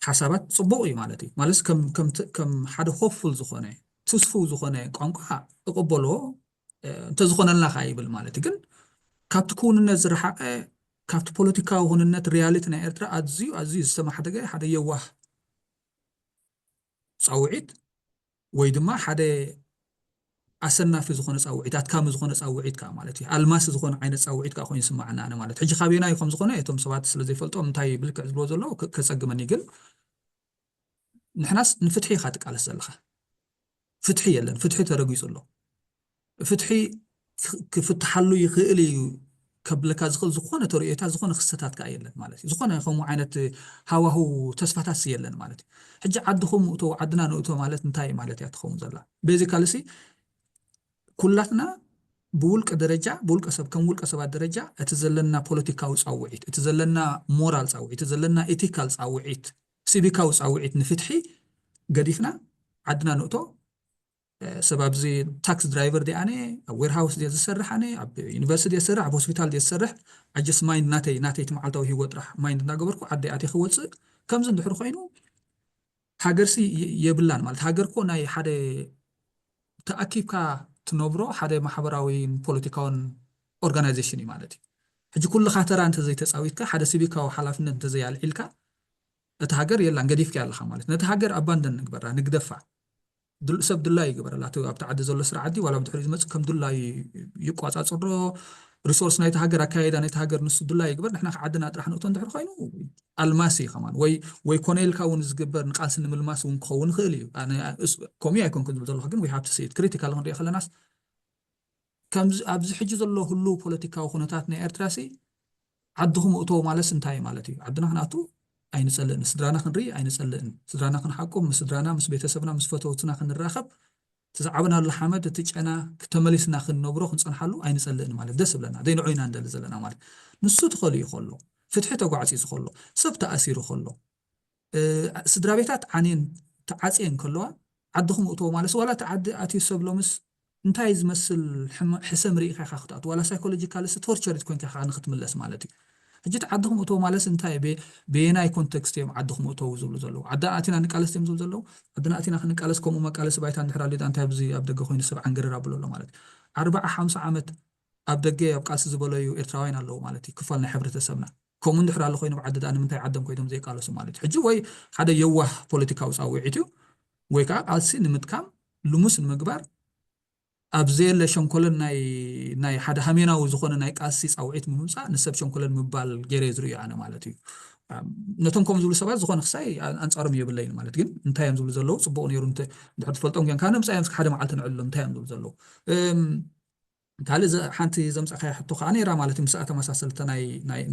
ሓሳባት ፅቡቕ እዩ ማለት እዩ ማለስ ከም ሓደ ሆፕፉል ዝኾነ ተስፉ ዝኾነ ቋንቋ እቕበሎ እንተዝኾነልና ኸ ይብል ማለት እዩ ግን ካብቲ ክውንነት ዝረሓቐ ካብቲ ፖለቲካዊ ኩንነት ሪያሊቲ ናይ ኤርትራ ኣዝዩ ዝተማሓደገ ሓደ የዋህ ፃውዒት ወይ ድማ ሓደ ኣሰናፊ ዝኾነ ፃውዒት ኣትካሚ ዝኾነ ፃውዒት ከዓ ማለት እዩ ኣልማስ ዝኾነ ዓይነት ፃውዒት ከዓ ኮይኑ ይስማዓና ኣነ ማለት ሕጂ ካበና እዩ ከም ዝኾነ እቶም ሰባት ስለ ዘይፈልጦም እንታይ ብልክዕ ዝብሎ ዘሎ ከፀግመኒ ግን ንሕናስ ንፍትሒ ኢኻ ትቃለስ ዘለኻ ፍትሒ የለን ፍትሒ ተረጊፁ ኣሎ ፍትሒ ክፍትሓሉ ይኽእል እዩ ከብለካ ዝኽእል ዝኾነ ተርእዮታት ዝኾነ ክስተታት ከዓ የለን ማለት እዩ ዝኾነ ከምኡ ዓይነት ሃዋህው ተስፋታት የለን ማለት እዩ ሕጂ ዓድኹም እቶ ዓድና ንእቶ ማለት እንታይ ማለት እያ ትኸውን ዘላ ቤዚካልሲ ኩላትና ብውልቀ ደረጃ ብውልቀ ሰብ ከም ውልቀ ሰባት ደረጃ እቲ ዘለና ፖለቲካዊ ፃውዒት እቲ ዘለና ሞራል ፃውዒት እቲ ዘለና ኤቲካል ፃውዒት ሲቪካዊ ፃውዒት ንፍትሒ ገዲፍና ዓድና ንእቶ ሰብ ኣብዚ ታክስ ድራይቨር ዲኣነ ኣብ ዌርሃውስ ዲየ ዝሰርሕ ኣነ ኣብ ዩኒቨርሲቲ ዲየ ዝሰርሕ ኣብ ሆስፒታል ዲየ ዝሰርሕ ኣጀስ ማይንድ ናተይ መዓልታዊ ሂወት ጥራሕ ማይንድ እናገበርኩ ዓደይ ኣትየ ክወፅእ ከምዚ እንድሕር ኮይኑ ሃገርሲ የብላን ማለት ሃገርኮ ናይ ሓደ ተኣኪብካ ትነብሮ ሓደ ማሕበራዊ ፖለቲካውን ኦርጋናይዜሽን እዩ ማለት እዩ ሕጂ ኩልኻ ተራ እንተዘይተፃዊትካ ሓደ ሲቪካዊ ሓላፍነት እንተዘያልዒልካ እቲ ሃገር የላን ገዲፍካ ኣለኻ ማለት ነቲ ሃገር ኣባንደን ንግበራ ንግደፋ ሰብ ድላይ ይግበረላ ኣብቲ ዓዲ ዘሎ ስርዓት ዋላ ብድሕሪ ዝመፅእ ከም ድላይ ይቋፃፅሮ ሪሶርስ ናይቲ ሃገር ኣካየዳ ናይቲ ሃገር ንሱ ድላይ ይግበር ንሕና ዓድና ጥራሕ ንእቶ እንድሕር ኮይኑ ኣልማሲ ከማን ወይ ኮነልካ እውን ዝግበር ንቃልሲ ንምልማስ እውን ክኸውን ይኽእል እዩ ከምኡ ኣይኮንኩን ዝብል ዘለኹ ግን ዊ ሃብ ቱ ሲ ኢት ክሪቲካል ክንሪኦ ከለናስ ከምዚ ኣብዚ ሕጂ ዘሎ ሁሉ ፖለቲካዊ ኩነታት ናይ ኤርትራሲ ዓድኹም እቶ ማለት እንታይ ማለት እዩ ዓድና ክንኣቱ ኣይንፀልእን ስድራና ክንርኢ ኣይንፀልእን ስድራና ክንሓቁም ምስ ስድራና ምስ ቤተሰብና ምስ ፈተውትና ክንራኸብ ተዛዓብናሉ ሓመድ እቲ ጨና ተመሊስና ክንነብሮ ክንፀንሓሉ ኣይንፀልእን ማለት ደስ ብለና ዘይንዑይና እንደሊ ዘለና ማለት ንሱ ትኸልዩ ከሎ ፍትሒ ተጓዕፂ ከሎ ሰብ ተኣሲሩ ከሎ ስድራ ቤታት ዓንየን ተዓፅየን ከለዋ ዓድኹም እቶ ማለት ዋላ እቲ ዓዲ ኣትዩ ሰብ ሎምስ እንታይ ዝመስል ሕሰም ርኢኻ ኢኻ ክትኣቱ ዋላ ሳይኮሎጂካልስ ቶርቸሪት ኮንካ ኢኻ ንክትምለስ ማለት እዩ ሕጂ ዓድኹም እቶ ማለት እንታይ ብናይ ኮንቴክስት እዮም ዓድኹም እቶ ዝብሉ ዘለዉ ዓድና ኣቲና ንቃለስ እዮም ዝብሉ ዘለዉ ዓድና ኣቲና ክንቃለስ ከምኡ መቃለስ ባይታ እንድሕር ኣልዩዳ እንታይ ኣብዚ ኣብ ደገ ኮይኑ ሰብ ዓንገረር ኣብሎ ኣሎ ማለት እዩ 40-50 ዓመት ኣብ ደገ ኣብ ቃልሲ ዝበለዩ ኤርትራውያን ኣለዉ ማለት እዩ ክፋል ናይ ሕብረተሰብና ከምኡ እንድሕር ኣሎ ኮይኑ ብዓዲ ዳ ንምንታይ ዓዶም ኮይኖም ዘይቃለሱ ማለት እዩ ሕጂ ወይ ሓደ የዋህ ፖለቲካዊ ፃውዒት እዩ ወይ ከዓ ቃልሲ ንምጥቃም ልሙስ ንምግባር ኣብዘየለ ሸንኮለን ናይ ሓደ ሃሜናዊ ዝኾነ ናይ ቃልሲ ፃውዒት ምምፃእ ንሰብ ሸንኮለን ምባል ገይረ ዝርዩ ኣነ ማለት እዩ ነቶም ከምኡ ዝብሉ ሰባት ዝኾነ ክሳይ ኣንፃሮም የብለይን ማለት ግን እንታይ እዮም ዝብሉ ዘለዉ ፅቡቕ ነይሩ እንድሕር ትፈልጦም ግን ካነ ምፃዮም ሓደ መዓልቲ ንዕሎም እንታይ እዮም ዝብሉ ዘለዉ ካልእ ሓንቲ ዘምፃእካ ሕቶ ከዓ ነይራ ማለት እዩ ምስኣ ተመሳሰልቲ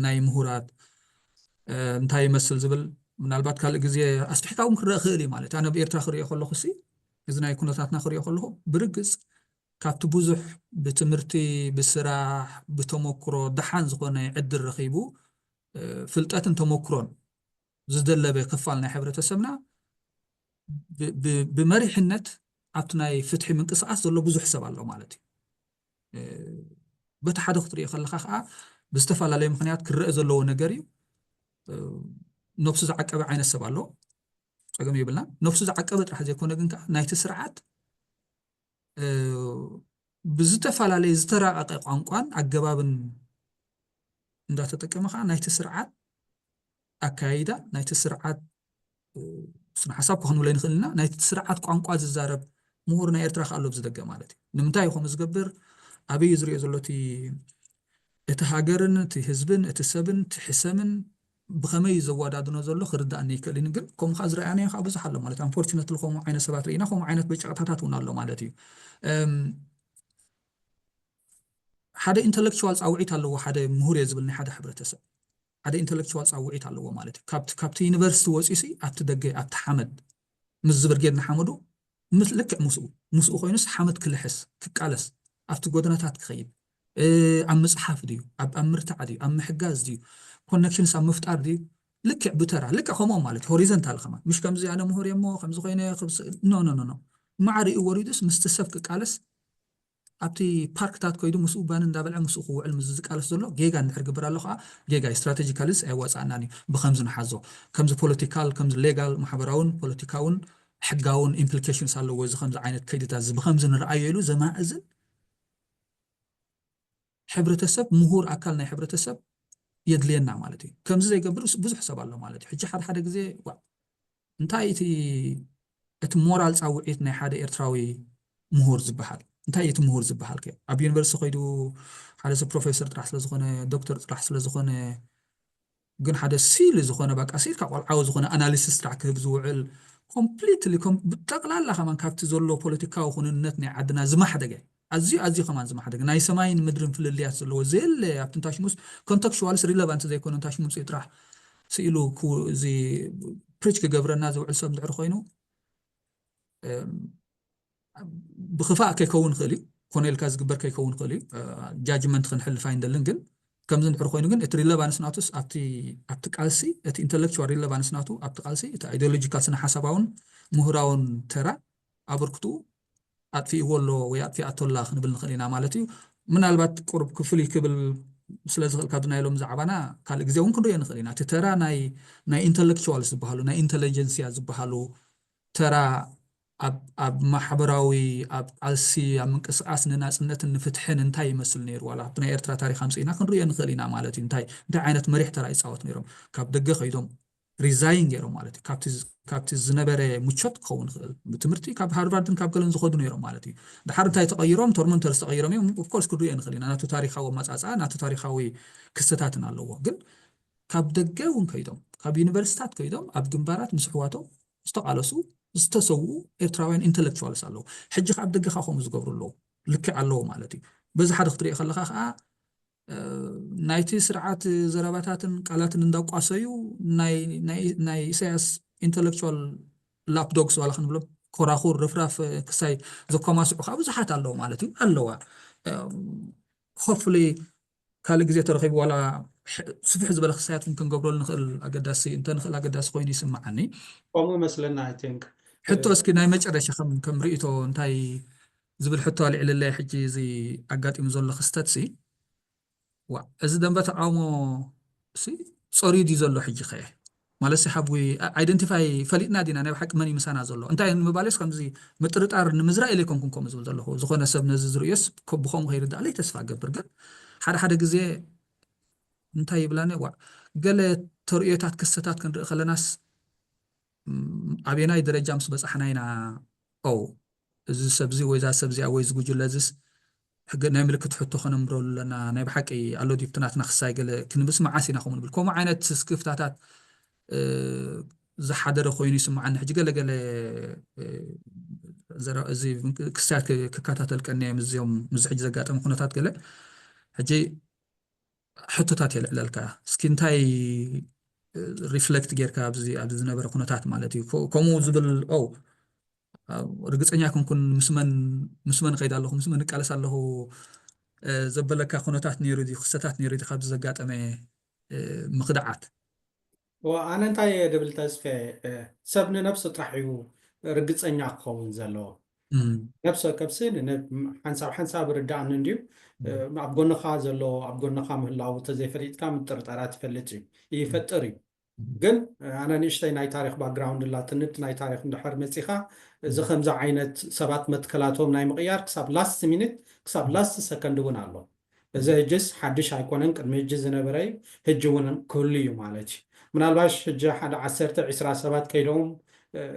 ናይ ምሁራት እንታይ ይመስል ዝብል ምናልባት ካልእ ግዜ ኣስፊሕካ እውን ክረአ ክእል እዩ ማለት እዩ ኣነ ብኤርትራ ክሪኦ ከለኹ ሲ እዚ ናይ ኩነታትና ክሪኦ ከለኹ ብርግፅ ካብቲ ብዙሕ ብትምህርቲ ብስራሕ ብተመክሮ ደሓን ዝኾነ ዕድል ረኺቡ ፍልጠትን ተመክሮን ዝደለበ ክፋል ናይ ሕብረተሰብና ብመሪሕነት ኣብቲ ናይ ፍትሒ ምንቅስቃስ ዘሎ ብዙሕ ሰብ ኣሎ ማለት እዩ በቲ ሓደ ክትሪኦ ከለካ ከዓ ብዝተፈላለየ ምክንያት ክረአ ዘለዎ ነገር እዩ ነብሱ ዝዓቀበ ዓይነት ሰብ ኣሎ ፀገም ይብልና ነብሱ ዝዓቀበ ጥራሕ ዘይኮነ ግን ከዓ ናይቲ ስርዓት ብዝተፈላለየ ዝተራቀቀ ቋንቋን ኣገባብን እንዳተጠቀመ ከዓ ናይቲ ስርዓት ኣካይዳ ናይቲ ስርዓት ስነ ሓሳብ ክኾንብሎ ንኽእል ኢና ናይቲ ስርዓት ቋንቋ ዝዛረብ ምሁር ናይ ኤርትራ ከዓ ኣሎ ብዝደገ ማለት እዩ ንምንታይ ይኾኑ ዝገብር ኣበይ ዝሪኦ ዘሎ እቲ اتهاجرن تهزبن اتسبن تحسمن بخمي زوادادنا زلو خرداني كلين ግን كم خازر يعني خابز حل ማለት unfortunately لكم عين سبات رينا كم عينت بچقታታት ሆናለሁ ማለት እዩ ሓደ intellectual ጻውዒት ኣለዎ ሓደ ምሁር የዝብልኒ ሓደ ሕብረተሰብ ሓደ intellectual ጻውዒት ኣለዎ ማለት እዩ ካብቲ ዩኒቨርሲቲ ወፂሲ ኣብቲ ደገ ኣብቲ ሓመድ ምስ ዝብርጌድና ሓመዱ ምስ ልክዕ ሙስኡ ኮይኑስ ሓመድ ክልሕስ ክቃለስ ኣብቲ ጎደናታት ክኸይድ ኣብ መጽሓፍ ድዩ ኣብ ምርታዕ ድዩ ኣብ ምሕጋዝ ድዩ ኮኔክሽንስ ኣብ ምፍጣር ድዩ ልክዕ ብተራ ልክዕ ከምኦም ማለት ሆሪዞንታል ከማ ምሽ ከምዚ ኣነ ምሁር የሞ ከምዚ ኮይነ ኖ ማዕሪኡ ወሪዱስ ምስ ተሰብ ክቃለስ ኣብቲ ፓርክታት ኮይዱ ምስኡ ባን እንዳበልዐ ምስኡ ክውዕል ምስ ዝቃለስ ዘሎ ጌጋ እንድሕር ግብር ኣሎ ከዓ ጌጋ ስትራቴጂካልስ ኣይወፃእናን እዩ ብከምዚ ንሓዞ ከምዚ ፖለቲካል ከምዚ ሌጋል ማሕበራውን ፖለቲካውን ሕጋውን ኢምፕሊኬሽንስ ኣለዎ እዚ ከምዚ ዓይነት ከይድታት ብከምዚ ንረኣዮ ኢሉ ዘማእዝን ሕብረተሰብ ምሁር ኣካል ናይ ሕብረተሰብ የድልየና ማለት እዩ ከምዚ ዘይገብር ብዙሕ ሰብ ኣሎ ማለት እዩ ሕጂ ሓደ ግዜ እንታይ እቲ ሞራል ጻውዒት ናይ ሓደ ኤርትራዊ ምሁር ዝበሃል እንታይ እቲ ምሁር ዝበሃል ከ ኣብ ዩኒቨርሲቲ ኮይዱ ሓደ ፕሮፌሰር ጥራሕ ስለ ዝኾነ ዶክተር ጥራሕ ስለ ዝኾነ ግን ሓደ ሲል ዝኾነ በቃ ሲል ቆልዓው ዝኾነ ኣናሊሲስ ጥራሕ ክህብ ዝውዕል ኮምፕሊትሊ ብጠቕላላ ከማን ካብቲ ዘሎ ፖለቲካዊ ኩንነት ናይ ዓድና ዝማሕደገ ኣዝዩ ከማን ዝማሕደገ ናይ ሰማይን ምድርን ፍልልያት ዘለዎ ዘለ ኣብቲ ንታሽሙስ ኮንቴክስቹዋልስ ሪሌቫንት ዘይኮነ ንታሽሙስ ጥራሕ ስኢሉ እዚ ፕሪች ክገብረና ዝውዕል ሰብ ድሕሪ ኮይኑ بخفاء كيكون خلي كونيل كاز جبر كيكون خلي جاجمنت خنحل فايندلن جن كم زين حرخوين جن اتريلابانس ناتوس أبتك ألسي أت intellectual ريلابانس ناتو أبتك ألسي أت ideological سنة حسابون مهراون ترى أبركتو أت في والله ويات في أطلع خنبل خلينا مالتي من البات قرب كفلي قبل سلازغ كادنا يلوم زعبنا قال إجزاون كنو ينخلينا ترى ناي intellectuals زبحالو ناي intelligentsia زبحالو ترى أب محبراوي أب ألسي أب منقصاص نناصنت نفتحن انتاي يمثل نير ولا بنا إرترا تاريخ 50 كنري نخلينا مالتي انتاي عينت مريح ترى يصاوت نيرم كاب دغ خيدوم ريزاين غيرو مالتي كابتي زنبره مچوت كون خل بتمرتي كاب هارفاردن كاب كلن زخدو نيرم مالتي دحر انتاي تقيروم تورمنتر تقيروم اوف كورس كدو نخلينا ناتو تاريخاو مصاصا ناتو تاريخاوي كستاتن ኣለዎ ግን كاب دغ ون كيدوم كاب يونيفرسيتات كيدوم اب جنبارات مسحواتو استقالسو استسووا إرتراوين intellectuals الله حجة عبد الجخا خو مزجبر الله لك الله مالتي بس حد خطري خلها نايتي سرعات زرباتات قالات نداو قاسيو ناي سياس intellectual lap dogs ولا خن بلو كراخور رفراف كساي زكوماس بس حد الله مالتي الله hopefully كل جزء ترخيب ولا سفح زبالة خسائات ممكن قبل نخل أقداسي انت نخل أقداس خويني سمعني قومو مثلنا I think حتى اسكي ناي مجرش كم رئيتو انتاي زبل حتى على الله حجي زي أقاتي مزول خستاتسي وإذا دنبا تعاومو سي صوري دي زولو حجي خيه مالسي حبوي identify فليتنا دينا ناي بحق مني مسانا زولو انتاي مباليس كم زي مترطار نمزرا إليكم كنكم زول زولو زخونا سب نزز رؤيس كبخوم غير دالي تسفا قبر قل حدا غزي انتاي بلاني قال ترؤيتات كستات كن خلناس أبينا يدرج جامس بس إحنا هنا أو إذا سبزي وإذا سبزي أو إذا جوجل لازس حق نعمل كتحطه خنا مرول لنا نبحك إيه الله دي بتنات نخساي قال كن بس معاسي ناخون بالكوم عينت سكفتات زحدر خويني سمع عنه حق قال زرا زي كسات ككاتات الكنية مزيوم مزعج زقات مخنطات قال حجي حطتات يلا لك سكنتاي ريفلكت غير كابزي أبز نبر كونتات مالتي كمو زبل أو رجعت كن مسمن قيد الله مسمن كالس الله زبلك كونتات نيرودي خستات نيرودي خابز زقات أمي مخدعات وأنا انتاي دبل تاسفة سبنا نفس طرحيو رجعت كون زلو نفس كبسين حنساب ردان نديو عبقولنا خازلو عبقولنا خامهلاو تزي فريد كام ترتارات فلتي يفتري ግን أنا نشتي ناي تاريخ باكراوند لا تنت ناي تاريخ ندحر مصيخا إذا خمسة عينت سبات متكلاتهم ناي مقيار كسب لاست مينيت كسب لاست سكند ون الله إذا جس حدش هيكونن كرم جز نبري هجون كلي مالتي من الباش هجا حد عسرت عسرة سبات كيلوم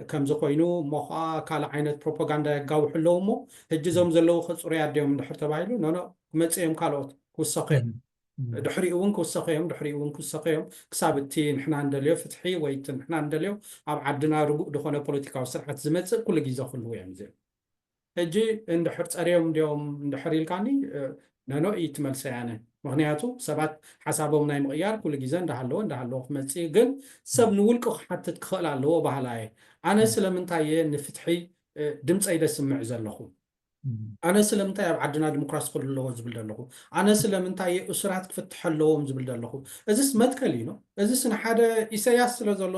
كم زقينو مخا كلا عينت بروباغندا جاو حلومو هجزهم زلوا خصوري عديهم ندحر تبايلو نو متصيم كالوت وسقي ድሕሪኡ እውን ክውሰኸዮም ክሳብ እቲ ንሕና እንደልዮ ፍትሒ ወይ እቲ ንሕና እንደልዮ ኣብ ዓድና ርጉእ ዝኾነ ፖለቲካዊ ስርዓት ዝመፅእ ኩሉ ግዜ ክህልው እዮም እዚኦም ሕጂ እንድሕር ፀርዮም እንዲኦም እንድሕር ኢልካኒ ነኖ እዩ ትመልሰ ያነ ምክንያቱ ሰባት ሓሳቦም ናይ ምቕያር ኩሉ ግዜ እንዳሃለዎ ክመፅእ ግን ሰብ ንውልቂ ክሓትት ክኽእል ኣለዎ ባህላ እየ ኣነ ስለምንታይ እየ ንፍትሒ ድምፀይ ደስምዕ ዘለኹ ኣነ ስለምንታይ ኣብ ዓድና ዲሞክራሲ ክህሉ ኣለዎ ዝብል ዘለኹ ኣነ ስለምንታይ እስራት ክፍትሕ ኣለዎም ዝብል ዘለኹ እዚስ መትከል እዩ እዚስ ንሓደ ኢሳያስ ስለ ዘሎ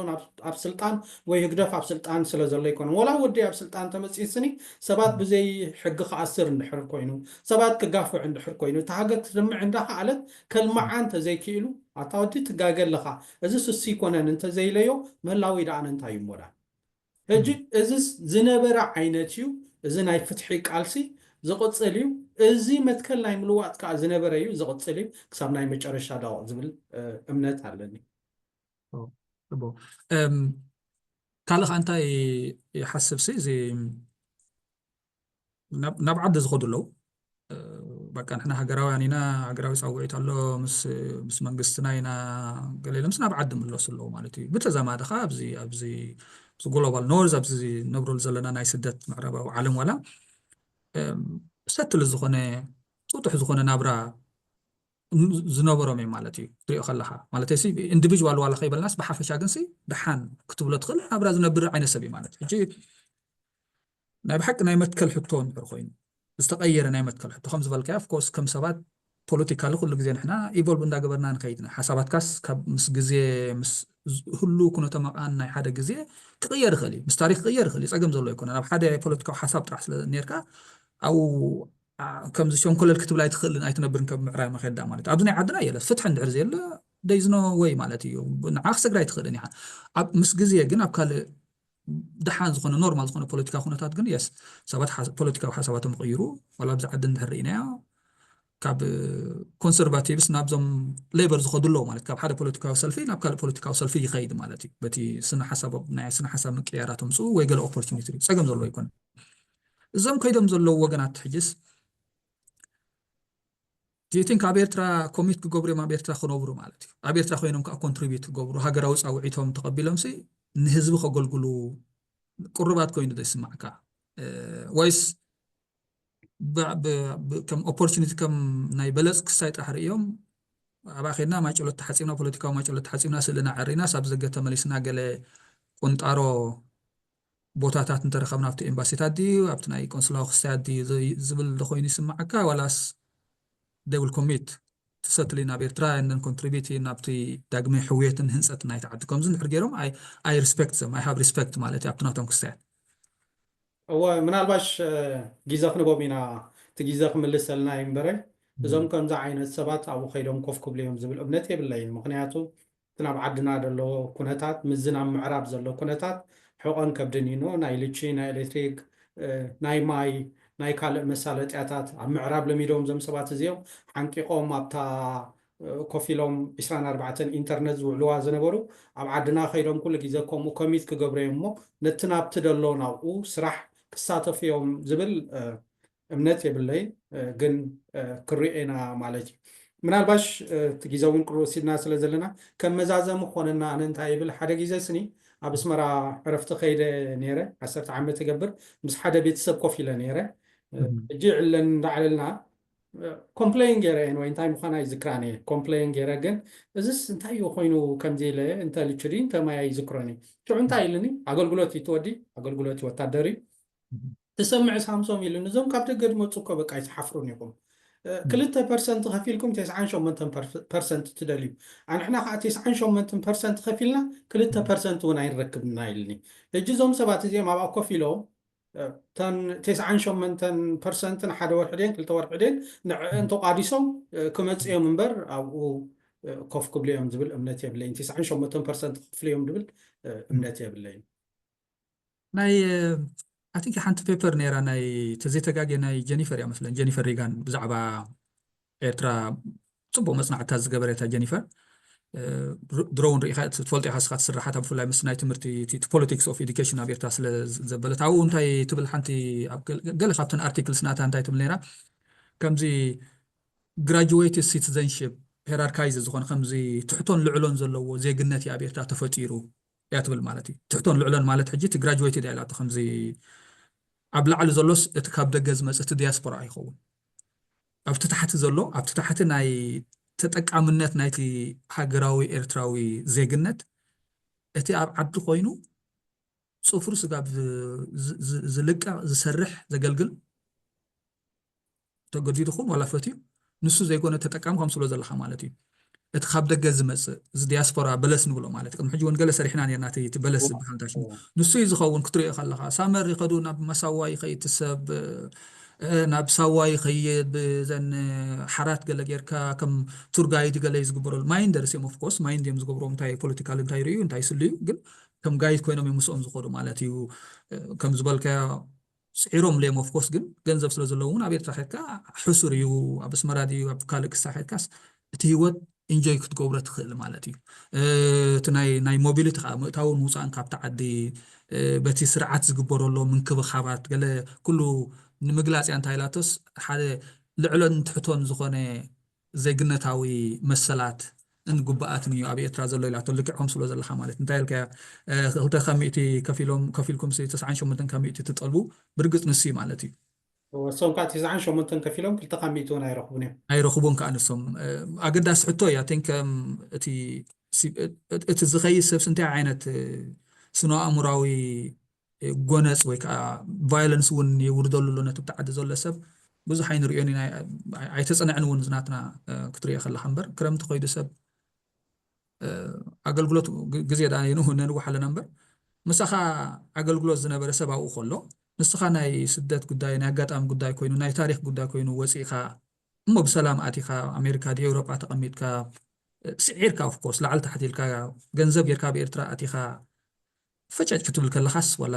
ኣብ ስልጣን ወይ ህግደፍ ኣብ ስልጣን ስለ ዘሎ ይኮነ ወላ ወዲ ኣብ ስልጣን ተመፂስኒ ሰባት ብዘይ ሕጊ ክኣስር እንድሕር ኮይኑ ሰባት ክጋፍዕ እንድሕር ኮይኑ እቲ ሃገር ክትልምዕ እንዳኽኣለት ከልምዓ እንተዘይክኢሉ ኣታ ወዲ ትጋገለኻ እዚስ እሱ ይኮነን እንተዘይለዮ ምህላዊ ዳኣነ እንታይ እዩ ሞዳ ሕጂ እዚስ ዝነበረ ዓይነት እዩ እዚ ናይ ፍትሒ ቃልሲ ዝቕፅል እዩ እዚ መትከል ናይ ምልዋጥ ከዓ ዝነበረ እዩ ዝቕፅል እዩ ክሳብ ናይ መጨረሻ ዳቕ ዝብል እምነት ኣለኒ ካልእ ከዓ እንታይ ይሓስብ ሲ እዚ ናብ ዓዲ ዝኸዱ ኣለዉ በቃ ንሕና ሃገራውያን ኢና ሃገራዊ ፀውዒት ኣሎ ምስ መንግስትና ኢና ገሌለ ምስ ናብ ዓዲ ምለሱ ኣለዉ ማለት እዩ ብተዛማዲ ከዓ ኣብዚ ግሎባል ኖርዝ ኣብዚ ነብረሉ ዘለና ናይ ስደት ምዕራባዊ ዓለም ዋላ ሰትል ዝኾነ ፅጡሕ ዝኾነ ናብራ ዝነበሮም እዮም ማለት እዩ ትሪኦ ከለኻ ማለት ሲ ኢንዲቪጅዋል ዋላ ከይበልናስ ብሓፈሻ ግን ሲ ድሓን ክትብሎ ትኽእል ናብራ ዝነብር ዓይነት ሰብ እዩ ማለት ሕጂ ናይ ብሓቂ ናይ መትከል ሕቶ ንድሕር ኮይኑ ዝተቐየረ ናይ መትከል ሕቶ ከም ዝበልካዮ ኦፍኮርስ ከም ሰባት ፖለቲካሊ ኩሉ ግዜ ንሕና ኢቮልቭ እንዳገበርና ንኸይድና ሓሳባትካስ ካብ ምስ ግዜ ምስ ሁሉ ኩነተ መቃን ናይ ሓደ ግዜ ክቕየር ይኽእል እዩ ምስ ታሪክ ክቕየር ይኽእል እዩ ፀገም ዘሎ ይኮነን ኣብ ሓደ ፖለቲካዊ ሓሳብ ጥራሕ ስለ ነርካ ኣው ከምዚ ሸንኮለል ክትብል ኣይትኽእልን ኣይትነብርን ከም ምዕራብ መኸዳ ማለት ኣብዚ ናይ ዓድና የለ ፍትሒ እንድሕር ዘየለ ደይዝኖ ወይ ማለት እዩ ንዓኽ ሰግራይ ትኽእልን ኢኻ ኣብ ምስ ግዜ ግን ኣብ ካልእ ድሓን ዝኾነ ኖርማል ዝኾነ ፖለቲካዊ ኩነታት ግን የስ ሰባት ፖለቲካዊ ሓሳባቶም ይቕይሩ ዋላ ኣብዚ ዓዲ እንድሕር ርኢናዮ ካብ ኮንሰርቫቲቭስ ናብዞም ሌበር ዝኸዱ ኣለዉ ማለት ካብ ሓደ ፖለቲካዊ ሰልፊ ናብ ካልእ ፖለቲካዊ ሰልፊ ይኸይድ ማለት እዩ በቲ ስነ ሓሳብ ምቅያራቶም ምፅኡ ወይ ገለ ኦፖርቹኒቲ ፀገም ዘለዎ ይኮነ እዞም ከይዶም ዘለዉ ወገናት ሕጅስ ቲንክ ኣብ ኤርትራ ኮሚት ክገብሩ እዮም ኣብ ኤርትራ ክነብሩ ማለት እዩ ኣብ ኤርትራ ኮይኖም ከዓ ኮንትሪቢዩት ክገብሩ ሃገራዊ ፃውዒቶም ተቐቢሎምሲ ንህዝቢ ከገልግሉ ቁርባት ኮይኑ ዶ ይስማዕካ ወይስ ከም ኦፖርቹኒቲ ከም ናይ በለፅ ክሳይ ጥራሕ ርእዮም ኣብ ኣኼድና ማጨሎት ተሓፂብና ፖለቲካዊ ማጨሎት ተሓፂብና ስእልና ዓሪና ሳብ ዘገ ተመሊስና ገለ ቁንጣሮ ቦታታት እንተረኸብና ኣብቲ ኤምባሲታት ድዩ ኣብቲ ናይ ቆንስላዊ ክሳያት ድዩ ዝብል ዶኮይኑ ይስማዓካ ዋላስ they will commit to settling ኣብ ኤርትራ and then contribute ናብቲ ዳግመ ሕውየትን ህንፀትን ናይቲ ዓዲ ከምዚ እንድሕር ገይሮም I respect them I have respect ማለት እዩ ኣብቲ ናቶም ክሳያት ምናልባሽ ግዜ ክንቦም ኢና እቲ ግዜ ክምልስ ዘለና ይምበረ እዞም ከምዚ ዓይነት ሰባት ኣብኡ ከይዶም ኮፍ ክብሉ እዮም ዝብል እምነት የብለይን ምክንያቱ እቲ ናብ ዓድና ዘሎ ኩነታት ምዝ ናብ ምዕራብ ዘሎ ኩነታት ሕቆን ከብድን ኢኖ ናይ ልቺ ናይ ኤሌክትሪክ ናይ ማይ ናይ ካልእ መሳለጥያታት ኣብ ምዕራብ ለሚዶም ዞም ሰባት እዚኦም ሓንቂቖም ኣብታ ኮፍ ኢሎም 24 ኢንተርነት ዝውዕልዋ ዝነበሩ ኣብ ዓድና ከይዶም ኩሉ ግዜ ከምኡ ኮሚት ክገብሩ እዮም እሞ ነቲ ናብቲ ደሎ ናብኡ ስራሕ ክሳተፉ እዮም ዝብል እምነት የብለይን ግን ክርኤና ማለት እዩ ምናልባሽ እቲ ግዜ እውን ክወሲድና ስለ ዘለና ከም መዛዘሙ ኮነና ኣነ እንታይ ይብል ሓደ ግዜ ስኒ ኣብ ኣስመራ ዕረፍቲ ከይደ ነይረ 10 ዓመት ትገብር ምስ ሓደ ቤተሰብ ኮፍ ኢለ ነይረ እጂ ዕለን እንዳዕለልና ኮምፕሌን ገይረ ወይ እንታይ ምዃና ይዝክራኒ ኮምፕሌን ገይረ ግን እዚስ እንታይ እዩ ኮይኑ ከምዚ ኢለ እንታይ ልችዲ እንታይ ማያ ይዝክሮኒ ሽዑ እንታይ ኢልኒ ኣገልግሎት ይትወዲ ኣገልግሎት ወታደሪ تسمع سامسونج يلو نزوم كابتن قد متصوكا بقى يتحفرون يقوم 2% خفيلكم 9% تدليو أنا إحنا 9% خفيلنا 3% وناين ركبنا يلني الجزء سبعة زي ما بقى كفيلو تن 9% حدا واحدين كل واحدين أنتوا قاديسهم كمت يوم منبر أو كوف قبليهم دبل أمنتي بلين 9% خفيلهم دبل أمنتي بلين ناي I think حنت بيبر نيرا ناي تزيتاقاقي ناي جينيفر يا مثلا جينيفر ريغان بزعبا إيرترا صبو مصنع تاز قبريتا جينيفر درون ريخات تفولتي خاصخات سرحات بفلاي مسناي تمرتي politics of education أبيرتا سلا زبالت عاو انتاي تبل حنتي قال خابتن articles ناتا انتاي تبل نيرا كمزي graduated citizenship هيراركايز زخون خمزي تحتون لعلون زلوا زي قلنات يا بيرتا تفطيرو ياتبل مالتي تحتون لعلون مالت حجي تجراجويتد على خمزي عبلا على زلوس اتكاب دجز مسات دياسبورا يخون افتتحت زلو افتتحت ناي تطقامنت نايتي هاجراوي ارتراوي زيغنت اتي عبد خوينو صفر سغاب زلقا زسرح زغلغل تقدي تخون ولا فتي نسو زيكون تطقام خمس لو زلخا مالتي اتخاب دجز مس ز دياسبورا بلس نبلو مالتي كم حجي ونقل سريحنا نيرناتي تبلس بحالتاش نسو يزخون كتري خلخا سامر يقدونا بمساواي يخيت السب ناب سواي خيد بزن حرات قال غيركا كم تور جايد قال يزغبرول مايندر سيم اوف كورس مايند يم زغبروم تاي بوليتيكال انتاي ريو انتاي سليو ግን كم جايد ኮይኖም يمسኦም ዝخدو ማለትዩ كم ዝبلካ سعيروم ليم اوف كورس ግን ገንዘብ ስለዘለውን አቤት ታሄድካ حسر እዩ አብስ መራዲዩ አብ ካልክ ሳሄድካስ እቲ ህይወት ኢንጆይ ክትገብሮ ትኽእል ማለት እዩ እቲ ናይ ሞቢሊቲ ምእታውን ውፃን ካብታ ዓዲ በቲ ስርዓት ዝግበረሎ ምንክብኻባት ገለ ኩሉ ንምግላጽ አንታይላቶስ ሓደ ልዕሎን ትሕቶን ዝኾነ ዘይግነታዊ መሰላት እንጉባአትን እዩ ኣብ ኤርትራ ዘሎ ኢላቶ ልክዕኩም ስለ ዘለኻ ማለት እንታይ ልካ ክልተ ከሚእቲ ከፊልኩም 98 ከሚእቲ ትጠልቡ ብርግጽ ንሲ ማለት እዩ ወሶም ካቲ 98 ከፊሎም ክልተ ከሚእቱን ኣይረኽቡን እዮም ኣይረኽቡን ከኣንሶም ኣገዳሲ ሕቶ እያ ቲንክ እቲ ዝኸይድ ሰብ እንታይ ዓይነት ስነ ኣእምራዊ ጎነጽ ወይ ከዓ ቫዮለንስ ውን ይውርደሉ ነቲ ተዓዲ ዘሎ ሰብ ብዙሕ ኣይንሪኦን ኣይተጸንዕን ውን ዝናትና ክትሪኦ ከለኻ እምበር ክረምቲ ኮይዱ ሰብ ኣገልግሎት ግዜ ዳይኑ ነንጓሓለ ነበር ምሳኻ ኣገልግሎት ዝነበረ ሰብ ኣብኡ ከሎ ንስኻ ናይ ስደት ጉዳይ ናይ ኣጋጣሚ ጉዳይ ኮይኑ ናይ ታሪክ ጉዳይ ኮይኑ ወፂኻ እሞ ብሰላም ኣቲኻ ኣሜሪካ ዲ ኤውሮጳ ተቐሚጥካ ስዒርካ ኦፍ ኮርስ ላዕሊ ታሕቲ ኢልካ ገንዘብ ጌርካ ብኤርትራ ኣቲኻ ፈጨጭ ክትብል ከለኻስ ወላ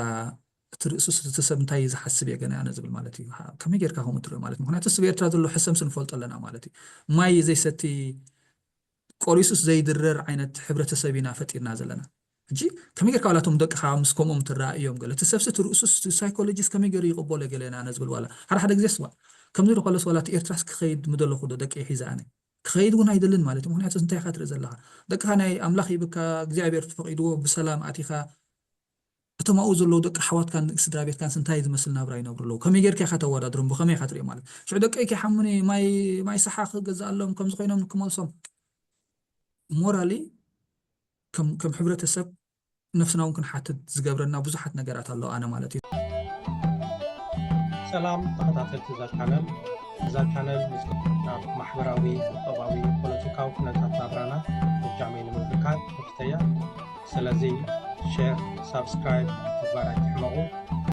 ትርእሱስ ተሰብ እንታይ ዝሓስብ የገና ኣነ ዝብል ማለት እዩ ከመይ ጌርካ ከምኡ ትርኢ ማለት ምክንያቱ ሰብ ኤርትራ ዘሎ ሕሰምስ ንፈልጦ ኣለና ማለት እዩ ማይ ዘይሰቲ ቆሪሱስ ዘይድረር ዓይነት ሕብረተሰብ ኢና ፈጢርና ዘለና ሕጂ ከመይ ጌርካ ዋላቶም ደቅኻ ምስ ከምኦም ትራእዮም ገለ ተሰብስ ትርእሱስ ሳይኮሎጂስት ከመይ ጌሩ ይቕበሎ ገለና ኣነ ዝብል ዋላ ሓደ ግዜስ ዋ ከምዚ ዝኮለስ ዋላ ኤርትራስ ክኸይድ ምደለኹ ዶ ደቂ ሒዛ ኣነ ክኸይድ እውን ኣይደልን ማለት እዩ ምክንያቱ እንታይ ኢኻ ትርኢ ዘለኻ ደቅኻ ናይ ኣምላኽ ይብካ እግዚኣብሔር ተፈቂድዎ ብሰላም ኣቲኻ እቶም ኣብኡ ዘለዉ ደቂ ሓዋትካን ስድራ ቤትካን እንታይ ዝመስል ናብራ ይነብሩ ኣለዉ ከመይ ጌርካ ኢኻ ተወዳድሮም ብኸመይ ኢኻ ትሪኦ ማለት ሽዑ ደቀይ ከይሓሙኒ ማይ ሰሓ ክገዝኣሎም ከምዚ ኮይኖም ክመልሶም ሞራሊ ከም ሕብረተሰብ ነፍስና እውን ክንሓትት ዝገብረና ብዙሓት ነገራት ኣለዉ ኣነ ማለት እዩ ሰላም ተኸታተልቲ እዛ ቻነል ናብ ማሕበራዊ ቁጠባዊ ፖለቲካዊ ኩነታት ናብራና ብጃመይ ንምምልካት ክፍተያ ስለዚ ሼር ሳብስክራይብ ምግባር ኣይትሕመቑ